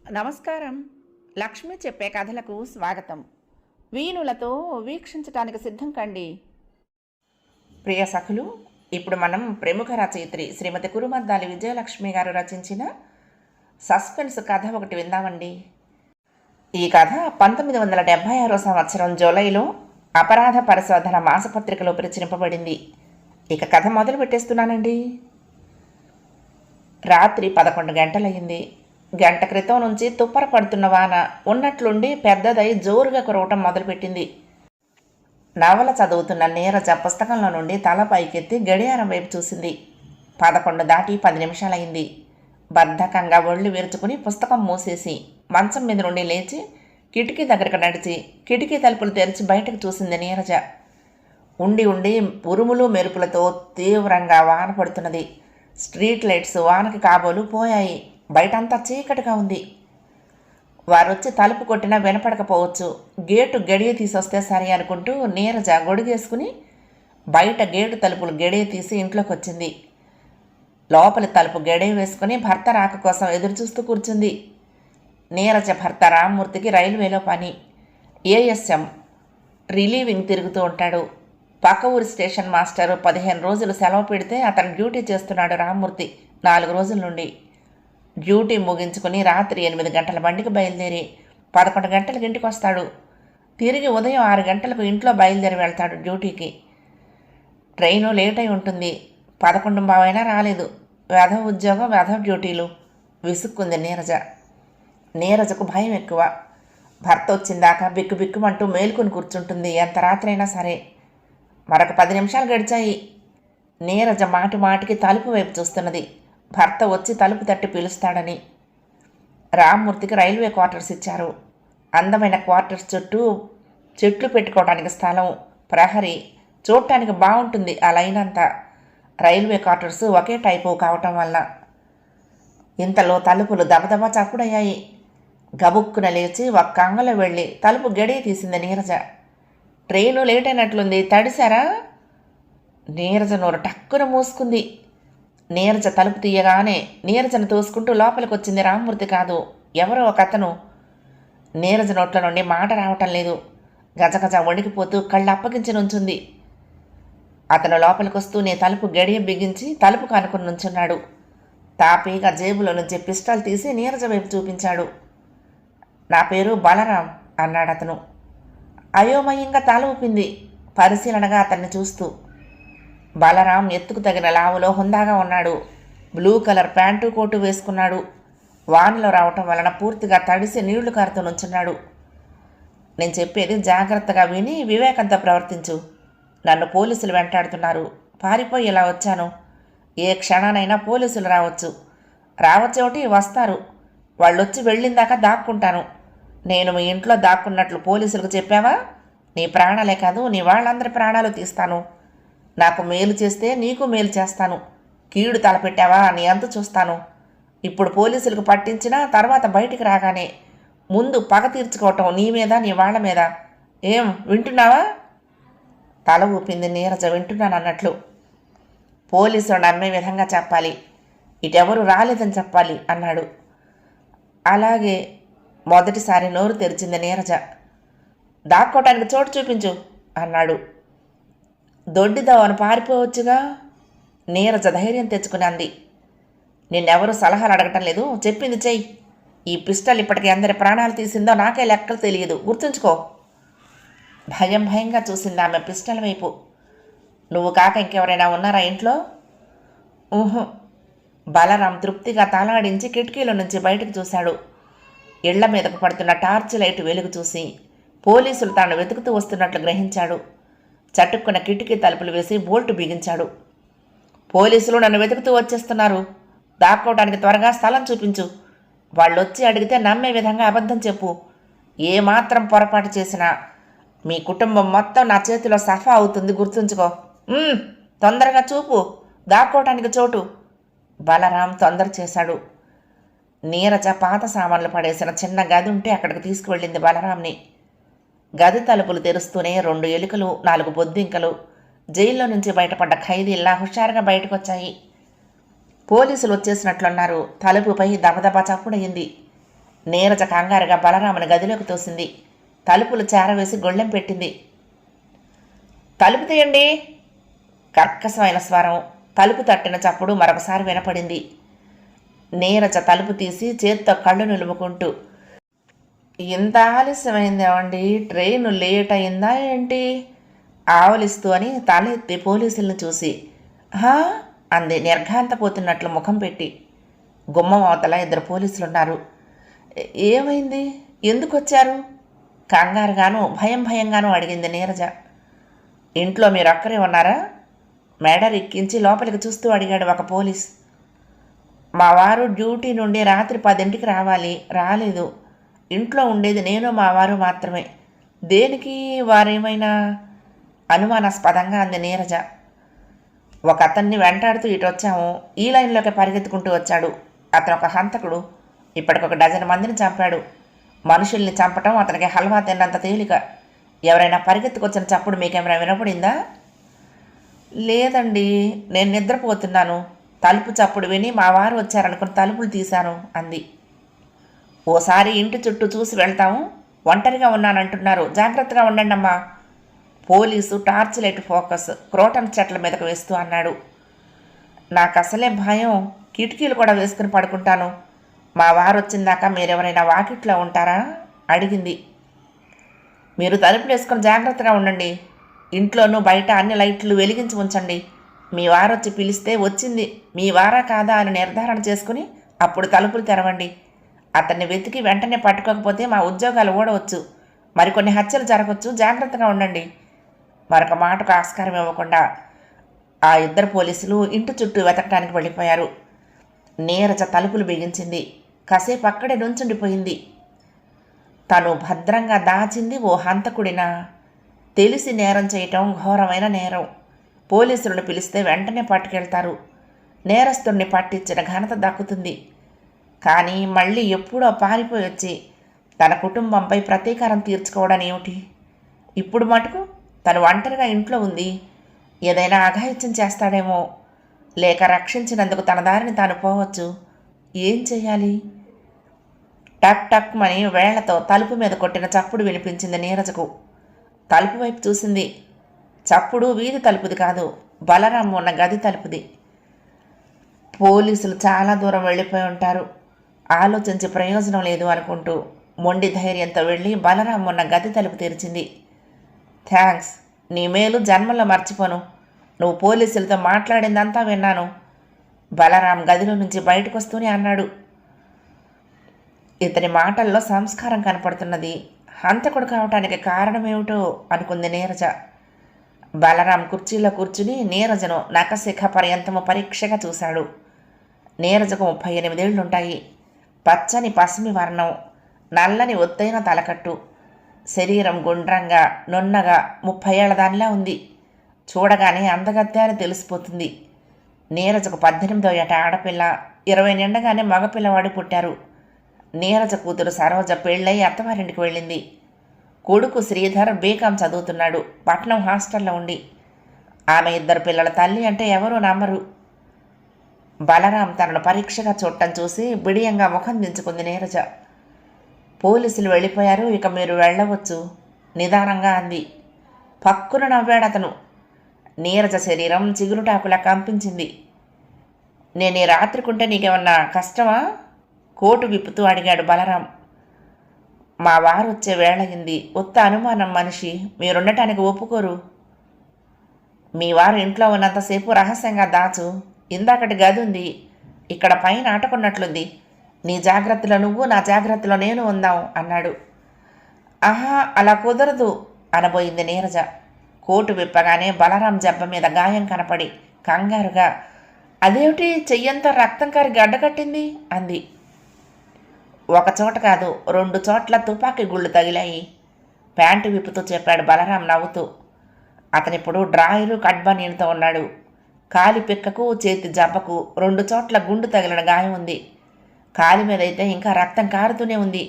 నమస్కారం. లక్ష్మి చెప్పే కథలకు స్వాగతం. వీణులతో వీక్షించటానికి సిద్ధం కండి. ప్రియ సఖులు, ఇప్పుడు మనం ప్రముఖ రచయిత్రి శ్రీమతి కురుమద్దాలి విజయలక్ష్మి గారు రచించిన సస్పెన్స్ కథ ఒకటి విందామండి. ఈ కథ 1976 సంవత్సరం జూలైలో అపరాధ పరిశోధన మాసపత్రికలో ప్రచురింపబడింది. ఇక కథ మొదలు పెట్టేస్తున్నానండి. రాత్రి 11 గంటలయ్యింది. గంట క్రితం నుంచి తుప్పర పడుతున్న వాన ఉన్నట్లుండి పెద్దదై జోరుగా కురవటం మొదలుపెట్టింది. నవల చదువుతున్న నీరజ పుస్తకంలో నుండి తల పైకెత్తి గడియారం వైపు చూసింది. 11 దాటి 10 నిమిషాలయ్యింది. బద్ధకంగా ఒళ్ళు విరుచుకుని పుస్తకం మూసేసి మంచం మీద నుండి లేచి కిటికీ దగ్గరకు నడిచి కిటికీ తలుపులు తెరిచి బయటకు చూసింది నీరజ. ఉండి ఉండి ఉరుములు మెరుపులతో తీవ్రంగా వాన పడుతున్నది. స్ట్రీట్ లైట్స్ వానకి కాబోలు పోయాయి. బయటంతా చీకటిగా ఉంది. వారొచ్చి తలుపు కొట్టినా వినపడకపోవచ్చు. గేటు గడియ తీసొస్తే సరి అనుకుంటూ నీరజ గొడుగేసుకుని బయట గేటు తలుపులు గడియ తీసి ఇంట్లోకి వచ్చింది. లోపలి తలుపు గడియ వేసుకుని భర్త రాక కోసం ఎదురుచూస్తూ కూర్చుంది. నీరజ భర్త రామ్మూర్తికి రైల్వేలో పని. ఏఎస్ఎం రిలీవింగ్ తిరుగుతూ ఉంటాడు. పక్క ఊరి స్టేషన్ మాస్టరు 15 రోజులు సెలవు పెడితే అతను డ్యూటీ చేస్తున్నాడు రామ్మూర్తి 4 రోజుల నుండి. డ్యూటీ ముగించుకుని రాత్రి 8 గంటల బండికి బయలుదేరి 11 గంటలకు ఇంటికి వస్తాడు. తిరిగి ఉదయం 6 గంటలకు ఇంట్లో బయలుదేరి వెళ్తాడు డ్యూటీకి. ట్రైను లేట్ అయి ఉంటుంది. 11:15 రాలేదు. వెధవ ఉద్యోగం, వెధవ డ్యూటీలు. విసుక్కుంది నీరజ. నీరజకు భయం ఎక్కువ. భర్త వచ్చిందాకా బిక్కు బిక్కుమంటూ మేలుకొని కూర్చుంటుంది ఎంత రాత్రైనా సరే. మరొక 10 నిమిషాలు గడిచాయి. నీరజ మాటి మాటికి తలుపు వైపు చూస్తున్నది. భర్త వచ్చి తలుపు తట్టి పిలుస్తాడని. రామ్మూర్తికి రైల్వే క్వార్టర్స్ ఇచ్చారు. అందమైన క్వార్టర్స్ చుట్టూ చెట్లు పెట్టుకోవడానికి స్థలం, ప్రహరీ. చూడటానికి బాగుంటుంది ఆ లైన్ అంతా. రైల్వే క్వార్టర్స్ ఒకే టైపు కావటం వల్ల. ఇంతలో తలుపులు దబదబా చప్పుడయ్యాయి. గబుక్కున లేచి ఒక్క అంగలో వెళ్ళి తలుపు గడియ తీసింది నీరజ. ట్రైను లేట్ అయినట్లుంది, తడిశారా? నీరజ నోరు టక్కున మూసుకుంది. నీరజ తలుపు తీయగానే నీరజను తోసుకుంటూ లోపలికి వచ్చింది రామ్మూర్తి కాదు, ఎవరో ఒక అతను. నీరజ నోట్ల నుండి మాట రావటం లేదు. గజగజ వణికిపోతూ కళ్ళు అప్పగించి నుంచుంది. అతను లోపలికి వస్తూనే తలుపు గడియ బిగించి తలుపు కానుకుని నుంచున్నాడు. తాపీగా జేబులో నుంచి పిస్టల్ తీసి నీరజ వైపు చూపించాడు. నా పేరు బలరాం అన్నాడు అతను. అయోమయంగా తల ఊపింది పరిశీలనగా అతన్ని చూస్తూ. బలరాం ఎత్తుకు తగిన లావులో హుందాగా ఉన్నాడు. బ్లూ కలర్ ప్యాంటు కోటు వేసుకున్నాడు. వానలో రావటం వలన పూర్తిగా తడిసి నీళ్లు కారుతూ నుంచున్నాడు. నేను చెప్పేది జాగ్రత్తగా విని వివేకంతో ప్రవర్తించు. నన్ను పోలీసులు వెంటాడుతున్నారు. పారిపోయి ఇలా వచ్చాను. ఏ క్షణానైనా పోలీసులు రావచ్చు. రావచ్చేమిటి, వస్తారు. వాళ్ళొచ్చి వెళ్ళిందాకా దాక్కుంటాను. నేను మీ ఇంట్లో దాక్కున్నట్లు పోలీసులకు చెప్పావా? నీ ప్రాణాలే కాదు, నీ వాళ్ళందరి ప్రాణాలు తీస్తాను. నాకు మేలు చేస్తే నీకు మేలు చేస్తాను. కీడు తలపెట్టావా నీ అంత చూస్తాను. ఇప్పుడు పోలీసులకు పట్టించినా తర్వాత బయటికి రాగానే ముందు పగ తీర్చుకోవటం నీ మీద, నీ వాళ్ళ మీద. ఏం వింటున్నావా? తల ఊపింది నీరజ వింటున్నానన్నట్లు. పోలీసులు నమ్మే విధంగా చెప్పాలి. ఇటెవరు రాలేదని చెప్పాలి అన్నాడు. అలాగే. మొదటిసారి నోరు తెరిచింది నీరజ. దాక్కోటానికి చోటు చూపించు అన్నాడు. దొడ్డిదావను పారిపోవచ్చుగా. నీరజ ధైర్యం తెచ్చుకుని అంది. నిన్నెవరూ సలహాలు అడగటం లేదు, చెప్పింది చెయ్యి. ఈ పిస్టల్ ఇప్పటికి అందరి ప్రాణాలు తీసిందో నాకే లెక్కలు తెలియదు, గుర్తుంచుకో. భయం భయంగా చూసింది ఆమె పిస్టల్ వైపు. నువ్వు కాక ఇంకెవరైనా ఉన్నారా ఇంట్లో? ఊహు. బలరాం తృప్తిగా తలాడించి కిటికీలో నుంచి బయటకు చూశాడు. ఇళ్ల మీదకు పడుతున్న టార్చ్ లైట్ వెలుగు చూసి పోలీసులు తాను వెతుకుతూ వస్తున్నట్లు గ్రహించాడు. చటుక్కున కిటికీ తలుపులు వేసి బోల్టు బిగించాడు. పోలీసులు నన్ను వెతుకుతూ వచ్చేస్తున్నారు. దాక్కోవడానికి త్వరగా స్థలం చూపించు. వాళ్ళొచ్చి అడిగితే నమ్మే విధంగా అబద్ధం చెప్పు. ఏమాత్రం పొరపాటు చేసినా మీ కుటుంబం మొత్తం నా చేతిలో సఫా అవుతుంది, గుర్తుంచుకో. తొందరగా చూపు, దాక్కోవటానికి చోటు. బలరాం తొందర చేశాడు. నీరజ పాత సామాన్లు పడేసిన చిన్న గది ఉంటే అక్కడికి తీసుకువెళ్ళింది బలరాంని. గది తలుపులు తెరుస్తూనే 2 ఎలుకలు, 4 బొద్దింకలు, జైల్లో నుంచి బయటపడ్డ ఖైదీల్లా హుషారుగా బయటకొచ్చాయి. పోలీసులు వచ్చేసినట్లున్నారు. తలుపుపై దబదబా చప్పుడయింది. నీరజ కంగారుగా బలరాముని గదిలోకి తోసింది. తలుపులు చేరవేసి గొళ్ళెం పెట్టింది. తలుపు తీయండి. కర్కశమైన స్వరం, తలుపు తట్టిన చప్పుడు మరొకసారి వినపడింది. నీరజ తలుపు తీసి చేత్తో కళ్ళు నిలుముకుంటూ, ఇంత ఆలస్యమైందేమండి, ట్రైను లేట్ అయిందా ఏంటి ఆవలిస్తూ అని తల ఎత్తి పోలీసులను చూసి హా అంది నిర్ఘాంతపోతున్నట్లు ముఖం పెట్టి. గుమ్మం అవతల 2 పోలీసులున్నారు. ఏమైంది, ఎందుకు వచ్చారు కంగారుగాను భయంగాను అడిగింది నీరజ. ఇంట్లో మీరొక్కరే ఉన్నారా? మేడర్ ఎక్కించి లోపలికి చూస్తూ అడిగాడు ఒక పోలీస్. మా వారు డ్యూటీ నుండి రాత్రి 10ంటికి రాలేదు. ఇంట్లో ఉండేది నేను మా వారు మాత్రమే. దేనికి వారేమైనా అనుమానాస్పదంగా అంది నీరజ. ఒక అతన్ని వెంటాడుతూ ఇటు వచ్చాము. ఈ లైన్లోకి పరిగెత్తుకుంటూ వచ్చాడు. అతను ఒక హంతకుడు. ఇప్పటికొక 12 మందిని చంపాడు. మనుషుల్ని చంపటం అతనికి హల్వా తిన్నంత తేలిక. ఎవరైనా పరిగెత్తుకొచ్చిన చప్పుడు మీకేమైనా వినపడిందా? లేదండి, నేను నిద్రపోతున్నాను. తలుపు చప్పుడు విని మా వారు వచ్చారనుకుని తలుపులు తీశాను అంది. ఓసారి ఇంటి చుట్టూ చూసి వెళ్తాము. ఒంటరిగా ఉన్నానంటున్నారు, జాగ్రత్తగా ఉండండి అమ్మా. Police torch light focus croton చెట్ల మీదకు వేస్తూ అన్నాడు. నాకు అసలే భయం, కిటికీలు కూడా వేసుకుని పడుకుంటాను. మా వారు వచ్చిందాకా మీరెవరైనా వాకిట్లో ఉంటారా అడిగింది. మీరు తలుపులు వేసుకొని జాగ్రత్తగా ఉండండి. ఇంట్లోనూ బయట అన్ని లైట్లు వెలిగించి ఉంచండి. మీ వారు వచ్చి పిలిస్తే వచ్చింది మీ వారా కాదా అని నిర్ధారణ చేసుకుని అప్పుడు తలుపులు తెరవండి. అతన్ని వెతికి వెంటనే పట్టుకోకపోతే మా ఉద్యోగాలు ఓడవచ్చు. మరికొన్ని హత్యలు జరగవచ్చు, జాగ్రత్తగా ఉండండి. మరొక మాటకు ఆస్కారం ఇవ్వకుండా ఆ 2 పోలీసులు ఇంటి చుట్టూ వెతకడానికి వెళ్ళిపోయారు. నీరజ తలుపులు బిగించింది. కాసేపు అక్కడే నుంచుండిపోయింది. తను భద్రంగా దాచింది ఓ హంతకుడినా? తెలిసి నేరం చేయటం ఘోరమైన నేరం. పోలీసులను పిలిస్తే వెంటనే పట్టుకెళ్తారు. నేరస్తుడిని పట్టించిన ఘనత దక్కుతుంది. కానీ మళ్ళీ ఎప్పుడో పారిపోయి వచ్చి తన కుటుంబంపై ప్రతీకారం తీర్చుకోవడం ఏమిటి? ఇప్పుడు మటుకు తను ఒంటరిగా ఇంట్లో ఉంది. ఏదైనా అఘాయిత్యం చేస్తాడేమో, లేక రక్షించినందుకు తన దారిని తాను పోవచ్చు. ఏం చెయ్యాలి? టక్ టక్ మని వేళ్లతో తలుపు మీద కొట్టిన చప్పుడు వినిపించింది నీరజకు. తలుపు వైపు చూసింది. చప్పుడు వీధి తలుపుది కాదు, బలరాం ఉన్న గది తలుపుది. పోలీసులు చాలా దూరం వెళ్ళిపోయి ఉంటారు. ఆలోచించి ప్రయోజనం లేదు అనుకుంటూ మొండి ధైర్యంతో వెళ్ళి బలరాం ఉన్న గది తలుపు తెరిచింది. థ్యాంక్స్, నీ మేలు జన్మలో మర్చిపోను. నువ్వు పోలీసులతో మాట్లాడిందంతా విన్నాను. బలరాం గదిలో నుంచి బయటకు వస్తూనే అన్నాడు. ఇతని మాటల్లో సంస్కారం కనపడుతున్నది. హంతకుడు కావటానికి కారణమేమిటో అనుకుంది నీరజ. బలరాం కుర్చీలో కూర్చుని నీరజను నఖశిఖ పర్యంతము పరీక్షగా చూశాడు. నీరజకు 38 ఏళ్లుంటాయి. పచ్చని పసిమి వర్ణం, నల్లని ఒత్తైన తలకట్టు, శరీరం గుండ్రంగా నున్నగా 30 ఏళ్ల దానిలా ఉంది. చూడగానే అందగత్యాన్ని తెలిసిపోతుంది. నీరజకు 18వ ఏట ఆడపిల్ల, 20 నిండగానే మగపిల్లవాడు పుట్టారు. నీరజ కూతురు సరోజ పెళ్ళై అత్తవారింటికి వెళ్ళింది. కొడుకు శ్రీధర్ బీకాం చదువుతున్నాడు, పట్నం హాస్టల్లో ఉండి. ఆమె 2 పిల్లల తల్లి అంటే ఎవరూ నమ్మరు. బలరాం తనను పరీక్షగా చూడటం చూసి బిడియంగా ముఖం దించుకుంది నీరజ. పోలీసులు వెళ్ళిపోయారు, ఇక మీరు వెళ్ళవచ్చు నిదానంగా అంది. పక్కున నవ్వాడతను. నీరజ శరీరం చిగురుటాకులా కంపించింది. నేను ఈ రాత్రికుంటే నీకేమన్నా కష్టమా? కోటు విప్పుతూ అడిగాడు బలరాం. మా వారు వచ్చే వేళయింది. ఉత్త అనుమానం మనిషి, మీరుండటానికి ఒప్పుకోరు. మీ వారు ఇంట్లో ఉన్నంతసేపు రహస్యంగా దాచు. ఇందాకటి గది ఉంది, ఇక్కడ పైన ఆటకున్నట్లుంది. నీ జాగ్రత్తలో నువ్వు, నా జాగ్రత్తలో నేను ఉందాం అన్నాడు. ఆహా, అలా కుదరదు అనబోయింది నీరజ. కోటు విప్పగానే బలరాం జబ్బ మీద గాయం కనపడి కంగారుగా, అదేమిటి చెయ్యంతా రక్తం కారి గడ్డకట్టింది అంది. ఒక చోట కాదు, 2 చోట్ల తుపాకీ గుళ్ళు తగిలాయి ప్యాంటు విప్పుతూ చెప్పాడు బలరాం నవ్వుతూ. అతనిప్పుడు డ్రాయరు కడ్బనీనుతో ఉన్నాడు. కాలి పిక్కకు చేతి జబ్బకు 2 చోట్ల గుండు తగిలిన గాయం ఉంది. కాలి మీదైతే ఇంకా రక్తం కారుతూనే ఉంది.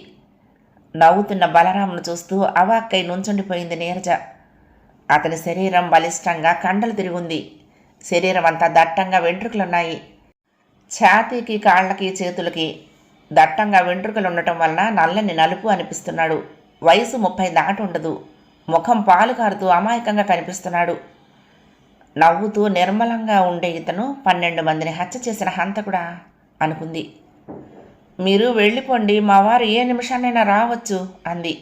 నవ్వుతున్న బలరాంను చూస్తూ అవాక్కై నుంచుండిపోయింది నీరజ. అతని శరీరం బలిష్టంగా కండలు తిరుగుంది. శరీరం అంతా దట్టంగా వెంట్రుకలున్నాయి. ఛాతీకి కాళ్ళకి చేతులకి దట్టంగా వెంట్రుకలు ఉండటం వలన నల్లని నలుపు అనిపిస్తున్నాడు. వయసు 30 దాటి ఉండదు. ముఖం పాలు కారుతూ అమాయకంగా కనిపిస్తున్నాడు. నవ్వుతూ నిర్మలంగా ఉండే ఇతను 12 మందిని హత్య చేసిన హంతకుడా అనుకుంది. మీరు వెళ్ళిపోండి, మా వారు ఏ నిమిషాన్నైనా రావచ్చు అంది.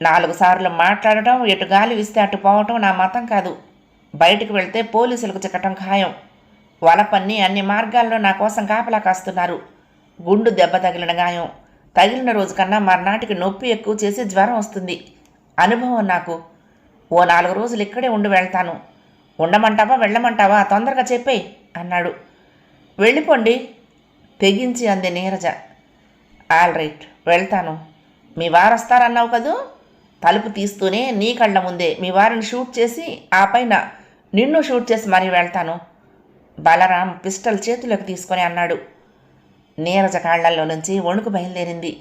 4 సార్లు మాట్లాడటం, ఎటు గాలి విస్తే అటు పోవటం నా మతం కాదు. బయటికి వెళ్తే పోలీసులకు చిక్కటం ఖాయం. వలపన్ని అన్ని మార్గాల్లో నా కోసం కాపలా కాస్తున్నారు. గుండు దెబ్బ తగిలిన గాయం. తగిలిన రోజు కన్నా మర్నాటికి నొప్పి ఎక్కువ చేసి జ్వరం వస్తుంది. అనుభవం నాకు. ఓ 4 రోజులు ఇక్కడే ఉండి వెళ్తాను. ఉండమంటావా వెళ్ళమంటావా తొందరగా చెప్పేయి అన్నాడు. వెళ్ళిపోండి తెగించి అంది నీరజ. ఆల్ రైట్ వెళ్తాను. మీ వారు వస్తారన్నావు కదూ. తలుపు తీస్తూనే నీ కళ్ళ ముందే మీ వారిని షూట్ చేసి ఆ పైన నిన్ను షూట్ చేసి మరీ వెళ్తాను. బలరాం పిస్టల్ చేతిలోకి తీసుకొని అన్నాడు. నీరజ కాళ్లల్లో నుంచి వణుకు బయలుదేరింది.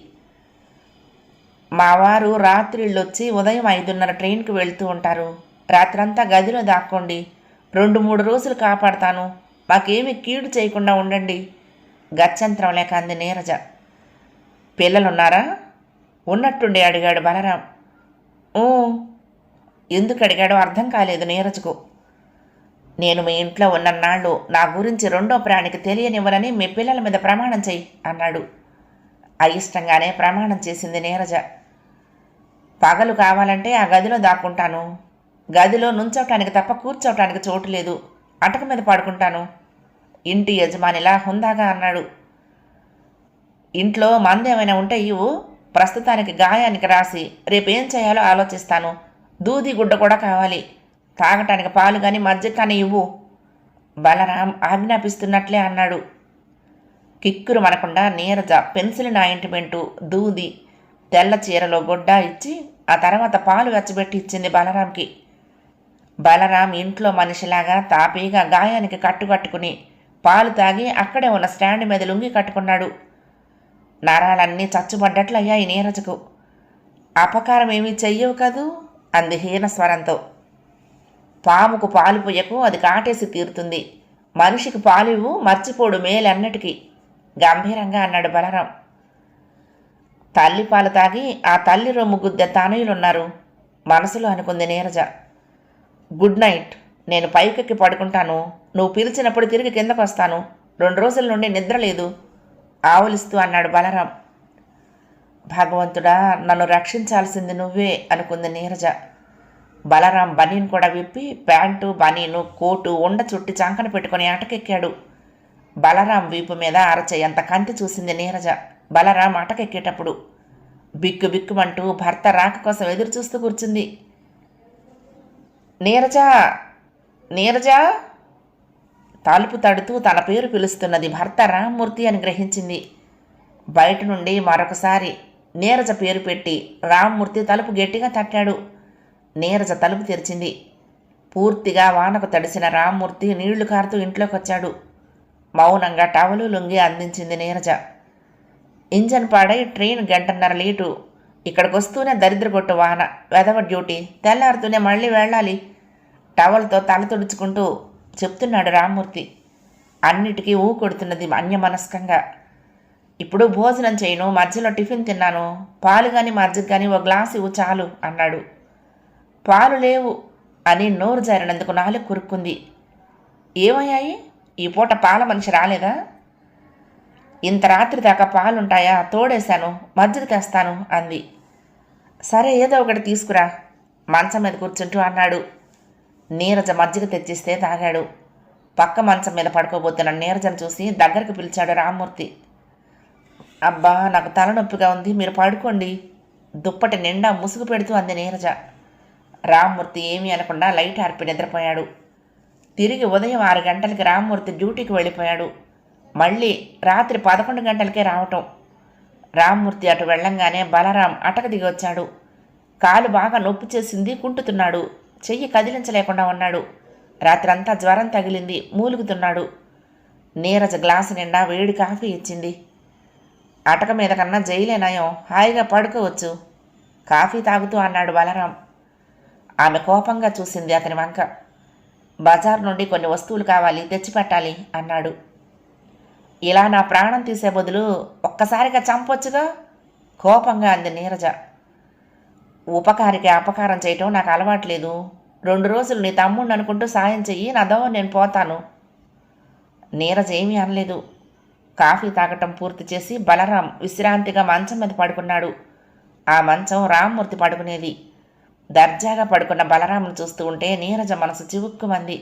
మా వారు రాత్రిళ్ళొచ్చి ఉదయం 5:30 ట్రైన్కి వెళ్తూ ఉంటారు. రాత్రంతా గదిలో దాక్కోండి. 2-3 రోజులు కాపాడతాను. మాకేమీ కీడు చేయకుండా ఉండండి. గత్యంతరం లేక అంది నీరజ. పిల్లలున్నారా? ఉన్నట్టుండి అడిగాడు బలరాం. ఎందుకు అడిగాడో అర్థం కాలేదు నీరజకు. నేను మీ ఇంట్లో ఉన్నన్నాళ్ళు నా గురించి రెండో ప్రాణికి తెలియనివ్వనని మీ పిల్లల మీద ప్రమాణం చెయ్యి అన్నాడు. అయిష్టంగానే ప్రమాణం చేసింది నీరజ. పగలు కావాలంటే ఆ గదిలో దాక్కుంటాను. గదిలో నుంచోటానికి తప్ప కూర్చోవటానికి చోటు లేదు. అటక మీద పడుకుంటాను. ఇంటి యజమానిలా హుందాగా అన్నాడు. ఇంట్లో మందేమైనా ఉంటే ఇవ్వు. ప్రస్తుతానికి గాయానికి రాసి రేపేం చేయాలో ఆలోచిస్తాను. దూది గుడ్డ కూడా కావాలి. తాగటానికి పాలు కానీ మజ్జిగ కానీ ఇవ్వు. బలరాం ఆజ్ఞాపిస్తున్నట్లే అన్నాడు. కిక్కురు మనకుండా నీరజ పెన్సిల్ ఆయింట్మెంటు, దూది, తెల్ల చీరలో గుడ్డ ఇచ్చి ఆ తర్వాత పాలు వెచ్చబెట్టి ఇచ్చింది బలరాంకి. బలరాం ఇంట్లో మనిషిలాగా తాపీగా గాయానికి కట్టుకట్టుకుని పాలు తాగి అక్కడే ఉన్న స్టాండ్ మీద లుంగి కట్టుకున్నాడు. నరాలన్నీ చచ్చుబడ్డట్లయ్యాయి నీరజకు. అపకారం ఏమీ చెయ్యవు కదూ అంది హీనస్వరంతో. పాముకు పాలు పొయ్యకు, అది కాటేసి తీరుతుంది. మనిషికి పాలు ఇవ్వు, మర్చిపోడు మేలన్నటికీ గంభీరంగా అన్నాడు బలరాం. తల్లి పాలు తాగి ఆ తల్లి రొమ్ము గుద్దె తానయులున్నారు మనసులో అనుకుంది నీరజ. Good night. నేను పైకెక్కి పడుకుంటాను. నువ్వు పిలిచినప్పుడు తిరిగి కిందకు వస్తాను. 2 రోజుల నుండి నిద్ర లేదు ఆవులిస్తూ అన్నాడు బలరాం. భగవంతుడా, నన్ను రక్షించాల్సింది నువ్వే అనుకుంది నీరజ. బలరాం బనీన్ కూడా విప్పి ప్యాంటు, బనీను, కోటు ఉండ చుట్టి చంకన పెట్టుకుని అటకెక్కాడు. బలరాం వీపు మీద అరచేయంత కంటి చూసింది నీరజ. బలరాం అటకెక్కేటప్పుడు బిక్కు బిక్కుమంటూ భర్త రాక కోసం ఎదురు చూస్తూ కూర్చుంది. నీరజా, నీరజా తలుపు తడుతూ తన పేరు పిలుస్తున్నది భర్త రామ్మూర్తి అని గ్రహించింది. బయట నుండి మరొకసారి నీరజ పేరు పెట్టి రామ్మూర్తి తలుపు గట్టిగా తట్టాడు. నీరజ తలుపు తెరిచింది. పూర్తిగా వానకు తడిసిన రామ్మూర్తి నీళ్లు కారుతూ ఇంట్లోకి వచ్చాడు. మౌనంగా టవలు లొంగి అందించింది నీరజ. ఇంజన్ పాడై ట్రైన్ 1:30 లేటు. ఇక్కడికి వస్తూనే దరిద్రగొట్టు వాన, వెధవ డ్యూటీ. తెల్లారుతూనే మళ్ళీ వెళ్ళాలి. టవల్తో తల తుడుచుకుంటూ చెప్తున్నాడు రామ్మూర్తి. అన్నిటికీ ఊ కొడుతున్నది అన్యమనస్కంగా. ఇప్పుడు భోజనం చేయను, మధ్యలో టిఫిన్ తిన్నాను. పాలు కానీ మజ్జిగ కానీ ఓ గ్లాసు ఇవ్వు చాలు అన్నాడు. పాలు లేవు అని నోరు జారినందుకు నాలుగు కురుక్కుంది. ఏమయ్యాయి? ఈ పూట పాల మనిషి రాలేదా? ఇంత రాత్రి దాకా పాలుంటాయా? తోడేశాను, మజ్జిగ తెస్తాను అంది. సరే ఏదో ఒకటి తీసుకురా మంచం మీద కూర్చుంటూ అన్నాడు. నీరజ మజ్జిగ తెచ్చిస్తే తాగాడు. పక్క మంచం మీద పడుకోబోతున్న నీరజను చూసి దగ్గరకు పిలిచాడు రామ్మూర్తి. అబ్బా, నాకు తలనొప్పిగా ఉంది, మీరు పడుకోండి దుప్పటి నిండా ముసుగు పెడుతూ అంది నీరజ. రామ్మూర్తి ఏమీ అనకుండా లైట్ ఆర్పి నిద్రపోయాడు. తిరిగి ఉదయం 6 గంటలకి రామ్మూర్తి డ్యూటీకి వెళ్ళిపోయాడు. మళ్ళీ రాత్రి 11 గంటలకే రావటం. రామ్మూర్తి అటు వెళ్ళంగానే బలరాం అటక దిగి వచ్చాడు. కాలు బాగా నొప్పి చేసింది, కుంటుతున్నాడు. చెయ్యి కదిలించలేకుండా ఉన్నాడు. రాత్రంతా జ్వరం తగిలింది, మూలుగుతున్నాడు. నీరజ గ్లాసు నిండా వేడి కాఫీ ఇచ్చింది. అటక మీద కన్నా జైలే నయం, హాయిగా పడుకోవచ్చు కాఫీ తాగుతూ అన్నాడు బలరాం. ఆమె కోపంగా చూసింది అతని వంక. బజార్ నుండి కొన్ని వస్తువులు కావాలి, తెచ్చిపెట్టాలి అన్నాడు. ఇలా నా ప్రాణం తీసే బదులు ఒక్కసారిగా చంపొచ్చుగా కోపంగా అంది నీరజ. ఉపకారికి అపకారం చేయటం నాకు అలవాట్లేదు. 2 రోజులు నీ తమ్ముడిని అనుకుంటూ సాయం చెయ్యి, నా దోవ నేను పోతాను. నీరజ ఏమీ అనలేదు. కాఫీ తాగటం పూర్తి చేసి బలరాం విశ్రాంతిగా మంచం మీద పడుకున్నాడు. ఆ మంచం రామ్మూర్తి పడుకునేది. దర్జాగా పడుకున్న బలరాంను చూస్తూ ఉంటే నీరజ మనసు చివుక్కుమంది.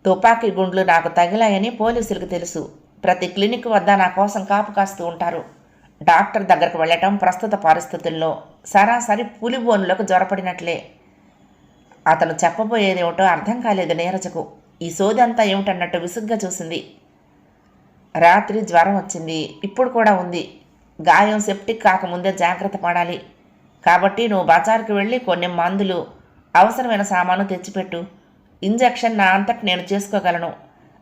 తుపాకీ గుండ్లు నాకు తగిలాయని పోలీసులకు తెలుసు. ప్రతి క్లినిక్ వద్ద నా కోసం కాపు కాస్తూ ఉంటారు. డాక్టర్ దగ్గరకు వెళ్ళటం ప్రస్తుత పరిస్థితుల్లో సరాసరి పులిబోనులకు జ్వరపడినట్లే. అతను చెప్పబోయేదేమిటో అర్థం కాలేదు నీరజకు. ఈ సోది అంతా ఏమిటన్నట్టు విసుగ్గా చూసింది. రాత్రి జ్వరం వచ్చింది, ఇప్పుడు కూడా ఉంది. గాయం సెప్టిక్ కాకముందే జాగ్రత్త పడాలి. కాబట్టి నువ్వు బజార్కి వెళ్ళి కొన్ని మందులు, అవసరమైన సామాను తెచ్చిపెట్టు. ఇంజెక్షన్ నా అంతటి నేను చేసుకోగలను.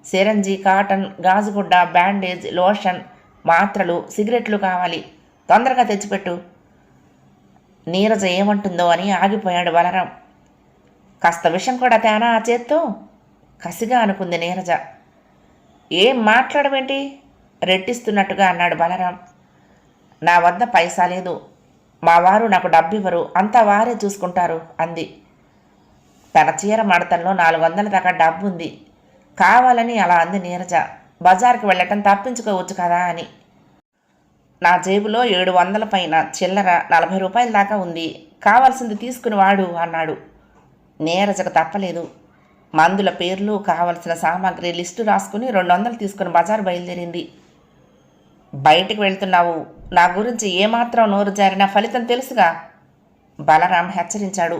సిరంజి, కాటన్, గాజుగుడ్డ, బ్యాండేజ్, లోషన్, మాత్రలు, సిగరెట్లు కావాలి. తొందరగా తెచ్చిపెట్టు. నీరజ ఏమంటుందో అని ఆగిపోయాడు బలరాం. కాస్త విషం కూడా తేనా ఆ చేత్తో కసిగా అనుకుంది నీరజ. ఏం మాట్లాడమేంటి రెట్టిస్తున్నట్టుగా అన్నాడు బలరాం. నా వద్ద పైసా లేదు. మా వారు నాకు డబ్బివ్వరు, అంతా వారే చూసుకుంటారు అంది. తన చీర మడతల్లో 400 దాకా డబ్బుంది. కావాలని అలా అంది నీరజ. బజార్కి వెళ్ళటం తప్పించుకోవచ్చు కదా అని. నా జేబులో 700 పైన చిల్లర 40 రూపాయల దాకా ఉంది. కావాల్సింది తీసుకుని వాడు అన్నాడు. నీరజకు తప్పలేదు. మందుల పేర్లు, కావలసిన సామాగ్రి లిస్టు రాసుకుని 200 తీసుకుని బజారు బయలుదేరింది. బయటికి వెళ్తున్నావు, నా గురించి ఏమాత్రం నోరు జారినా ఫలితం తెలుసుగా బలరాం హెచ్చరించాడు.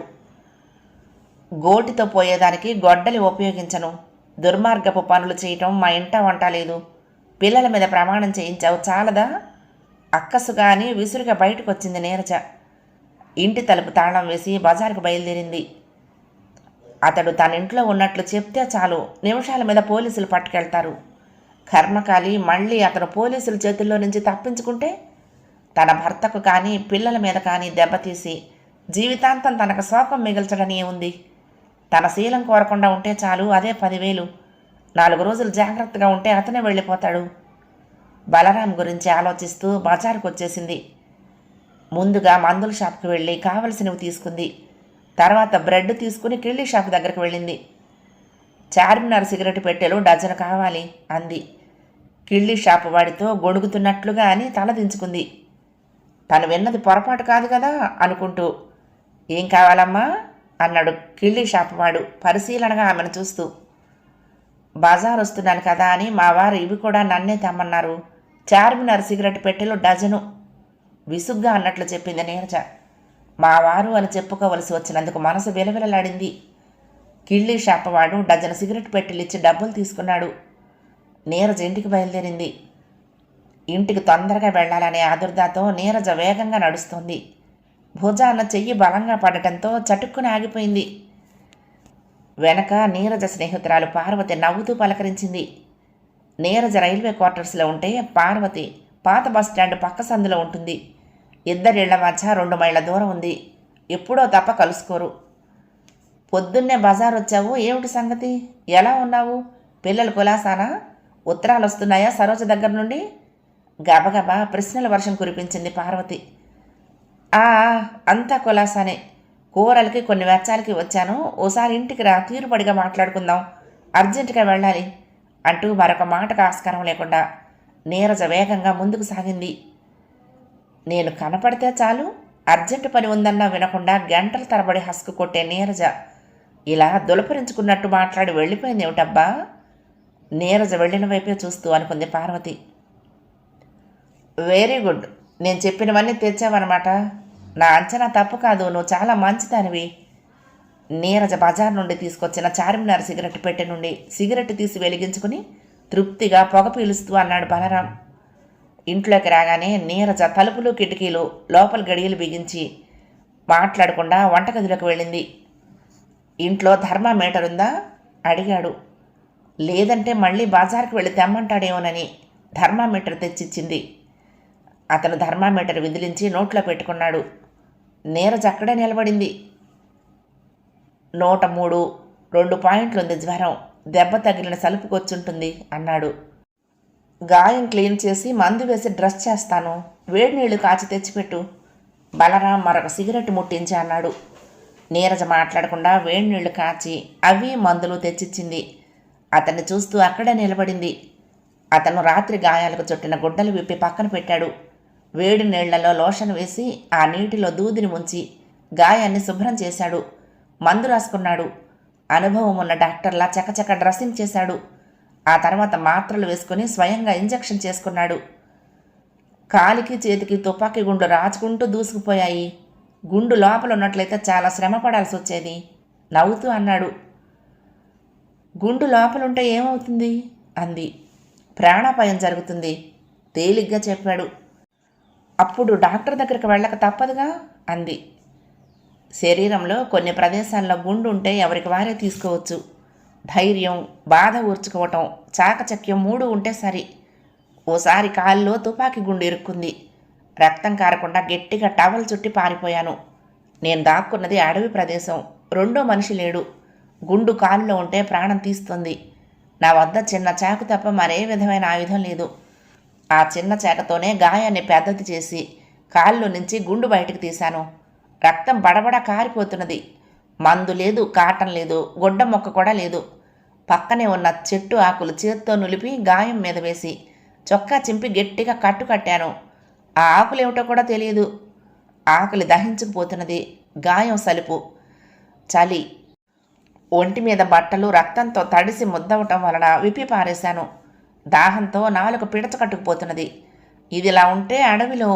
గోటితో పోయేదానికి గొడ్డలి ఉపయోగించను. దుర్మార్గపు పనులు చేయటం మా ఇంట వంట లేదు. పిల్లల మీద ప్రమాణం చేయించావు చాలదా అక్కసుగా అని విసురుగా బయటకు వచ్చింది నీరజ. ఇంటి తలుపు తాళం వేసి బజారుకు బయలుదేరింది. అతడు తన ఇంట్లో ఉన్నట్లు చెప్తే చాలు, నిమిషాల మీద పోలీసులు పట్టుకెళ్తారు. కర్మకాలి మళ్ళీ అతను పోలీసుల చేతుల్లో నుంచి తప్పించుకుంటే తన భర్తకు కానీ పిల్లల మీద కానీ దెబ్బతీసి జీవితాంతం తనకు శోకం మిగల్చడని ఉంది. తన శీలం కోరకుండా ఉంటే చాలు, అదే 10,000. 4 రోజులు జాగ్రత్తగా ఉంటే అతనే వెళ్ళిపోతాడు. బలరాం గురించి ఆలోచిస్తూ బజారుకు వచ్చేసింది. ముందుగా మందుల షాప్కి వెళ్ళి కావలసినవి తీసుకుంది. తర్వాత బ్రెడ్ తీసుకుని కిళ్ళీ షాప్ దగ్గరికి వెళ్ళింది. చార్మినార్ సిగరెట్ పెట్టెలు డజను కావాలి అంది. కిళ్ళీ షాపు వాడితో గొడుగుతున్నట్లుగా అని తలదించుకుంది. తను విన్నది పొరపాటు కాదు కదా అనుకుంటూ. ఏం కావాలమ్మా అన్నాడు కిళ్ళీ షాపు వాడు పరిశీలనగా ఆమెను చూస్తూ. బజార్ వస్తున్నాను కదా అని మా వారు ఇవి కూడా నన్నే తెమ్మన్నారు. చార్మినార్ సిగరెట్ పెట్టెలు డజను విసుగ్గా అన్నట్లు చెప్పింది నీరజ. మా వారు అని చెప్పుకోవలసి వచ్చినందుకు మనసు విలవిలలాడింది. కిళ్ళీ షాపవాడు డజను సిగరెట్ పెట్టెలిచ్చి డబ్బులు తీసుకున్నాడు. నీరజ ఇంటికి బయలుదేరింది. ఇంటికి తొందరగా వెళ్లాలనే ఆదుర్దాతో నీరజ వేగంగా నడుస్తోంది. భుజాన చెయ్యి బలంగా పడటంతో చటుక్కున ఆగిపోయింది. వెనక నీరజ స్నేహితురాలు పార్వతి నవ్వుతూ పలకరించింది. నీరజ రైల్వే క్వార్టర్స్లో ఉంటే పార్వతి పాత బస్టాండ్ పక్క సందులో ఉంటుంది. ఇద్దరిళ్ల మధ్య 2 మైళ్ళ దూరం ఉంది. ఎప్పుడో తప్ప కలుసుకోరు. పొద్దున్నే బజార్ వచ్చావు, ఏమిటి సంగతి? ఎలా ఉన్నావు? పిల్లలు కులాసానా? ఉత్తరాలు వస్తున్నాయా సరోజ దగ్గర నుండి? గబగబా ప్రశ్నల వర్షం కురిపించింది పార్వతి. అంతా కులాసానే. కూరలకి కొన్ని వెచ్చాలకి వచ్చాను. ఓసారి ఇంటికి రా, తీరుపడిగా మాట్లాడుకుందాం. అర్జెంటుగా వెళ్ళాలి అంటూ మరొక మాటకు ఆస్కారం లేకుండా నీరజ వేగంగా ముందుకు సాగింది. నేను కనపడితే చాలు, అర్జెంటు పని ఉందన్నా వినకుండా గంటల తరబడి హస్కు కొట్టే నీరజ ఇలా దులపరించుకున్నట్టు మాట్లాడి వెళ్ళిపోయింది ఏమిటబ్బా? నీరజ వెళ్ళిన వైపే చూస్తూ అనుకుంది పార్వతి. వెరీ గుడ్, నేను చెప్పినవన్నీ తెచ్చావన్నమాట. నా అంచనా తప్పు కాదు, నువ్వు చాలా మంచిదానివి. నీరజ బజార్ నుండి తీసుకొచ్చిన చార్మినార్ సిగరెట్ పెట్టె నుండి సిగరెట్ తీసి వెలిగించుకుని తృప్తిగా పొగ పీలుస్తూ అన్నాడు బలరాం. ఇంట్లోకి రాగానే నీరజ తలుపులు కిటికీలు లోపల గడియలు బిగించి మాట్లాడకుండా వంటగదిలోకి వెళ్ళింది. ఇంట్లో థర్మామీటర్ ఉందా అడిగాడు. లేదంటే మళ్ళీ బజార్కి వెళ్ళి తెమ్మంటాడేమోనని థర్మామీటర్ తెచ్చిచ్చింది. అతను థర్మామీటర్ విదిలించి నోట్లో పెట్టుకున్నాడు. నీరజ అక్కడే నిలబడింది. 103, 2 పాయింట్లుంది జ్వరం. దెబ్బ తగిలిన సలుపుకొచ్చుంటుంది అన్నాడు. గాయం క్లీన్ చేసి మందు వేసి డ్రెస్ చేస్తాను. వేడి నీళ్లు కాచి తెచ్చిపెట్టు. బలరాం మరొక సిగరెట్ ముట్టించి అన్నాడు. నీరజ మాట్లాడకుండా వేడి నీళ్లు కాచి అవి మందులు తెచ్చిచ్చింది. అతన్ని చూస్తూ అక్కడే నిలబడింది. అతను రాత్రి గాయాలకు చుట్టిన గుడ్డలు విప్పి పక్కన పెట్టాడు. వేడి నీళ్లలో లోషన్ వేసి ఆ నీటిలో దూదిని ముంచి గాయాన్ని శుభ్రం చేశాడు. మందు రాసుకున్నాడు. అనుభవం ఉన్న డాక్టర్లా చకచక డ్రెస్సింగ్ చేశాడు. ఆ తర్వాత మాత్రలు వేసుకుని స్వయంగా ఇంజెక్షన్ చేసుకున్నాడు. కాలికి చేతికి తుపాకీ గుండు రాచుకుంటూ దూసుకుపోయాయి. గుండు లోపల ఉన్నట్లయితే చాలా శ్రమ పడాల్సి వచ్చేది. నవ్వుతూ అన్నాడు. గుండు లోపలుంటే ఏమవుతుంది అంది. ప్రాణాపాయం జరుగుతుంది తేలిగ్గా చెప్పాడు. అప్పుడు డాక్టర్ దగ్గరికి వెళ్ళక తప్పదుగా అంది. శరీరంలో కొన్ని ప్రదేశాల్లో గుండు ఉంటే ఎవరికి వారే తీసుకోవచ్చు. ధైర్యం, బాధ ఊర్చుకోవటం, చాకచక్యం 3 ఉంటే సరి. ఓసారి కాల్లో తుపాకీ గుండు ఇరుక్కుంది. రక్తం కారకుండా గట్టిగా టవల్ చుట్టి పారిపోయాను. నేను దాక్కున్నది అడవి ప్రదేశం. రెండో మనిషి లేడు. గుండు కాలులో ఉంటే ప్రాణం తీస్తుంది. నా వద్ద చిన్న చాకు తప్ప మరే విధమైన ఆయుధం లేదు. ఆ చిన్న చాకతోనే గాయాన్ని పెద్దది చేసి కాల్లో నుంచి గుండు బయటకు తీశాను. రక్తం బడబడ కారిపోతున్నది. మందు లేదు, కాటం లేదు, గొడ్డ మొక్క కూడా లేదు. పక్కనే ఉన్న చెట్టు ఆకులు చేత్తో నులిపి గాయం మీద వేసి చొక్కా చింపి గట్టిగా కట్టాను. ఆ ఆకులేమిటో కూడా తెలియదు. ఆకులు దహించుకుపోతున్నది. గాయం సలుపు, చలి. ఒంటి మీద బట్టలు రక్తంతో తడిసి ముద్దవటం వలన విప్పి పారేశాను. దాహంతో నాలుక పిడచకట్టుకుపోతున్నది. ఇదిలా ఉంటే అడవిలో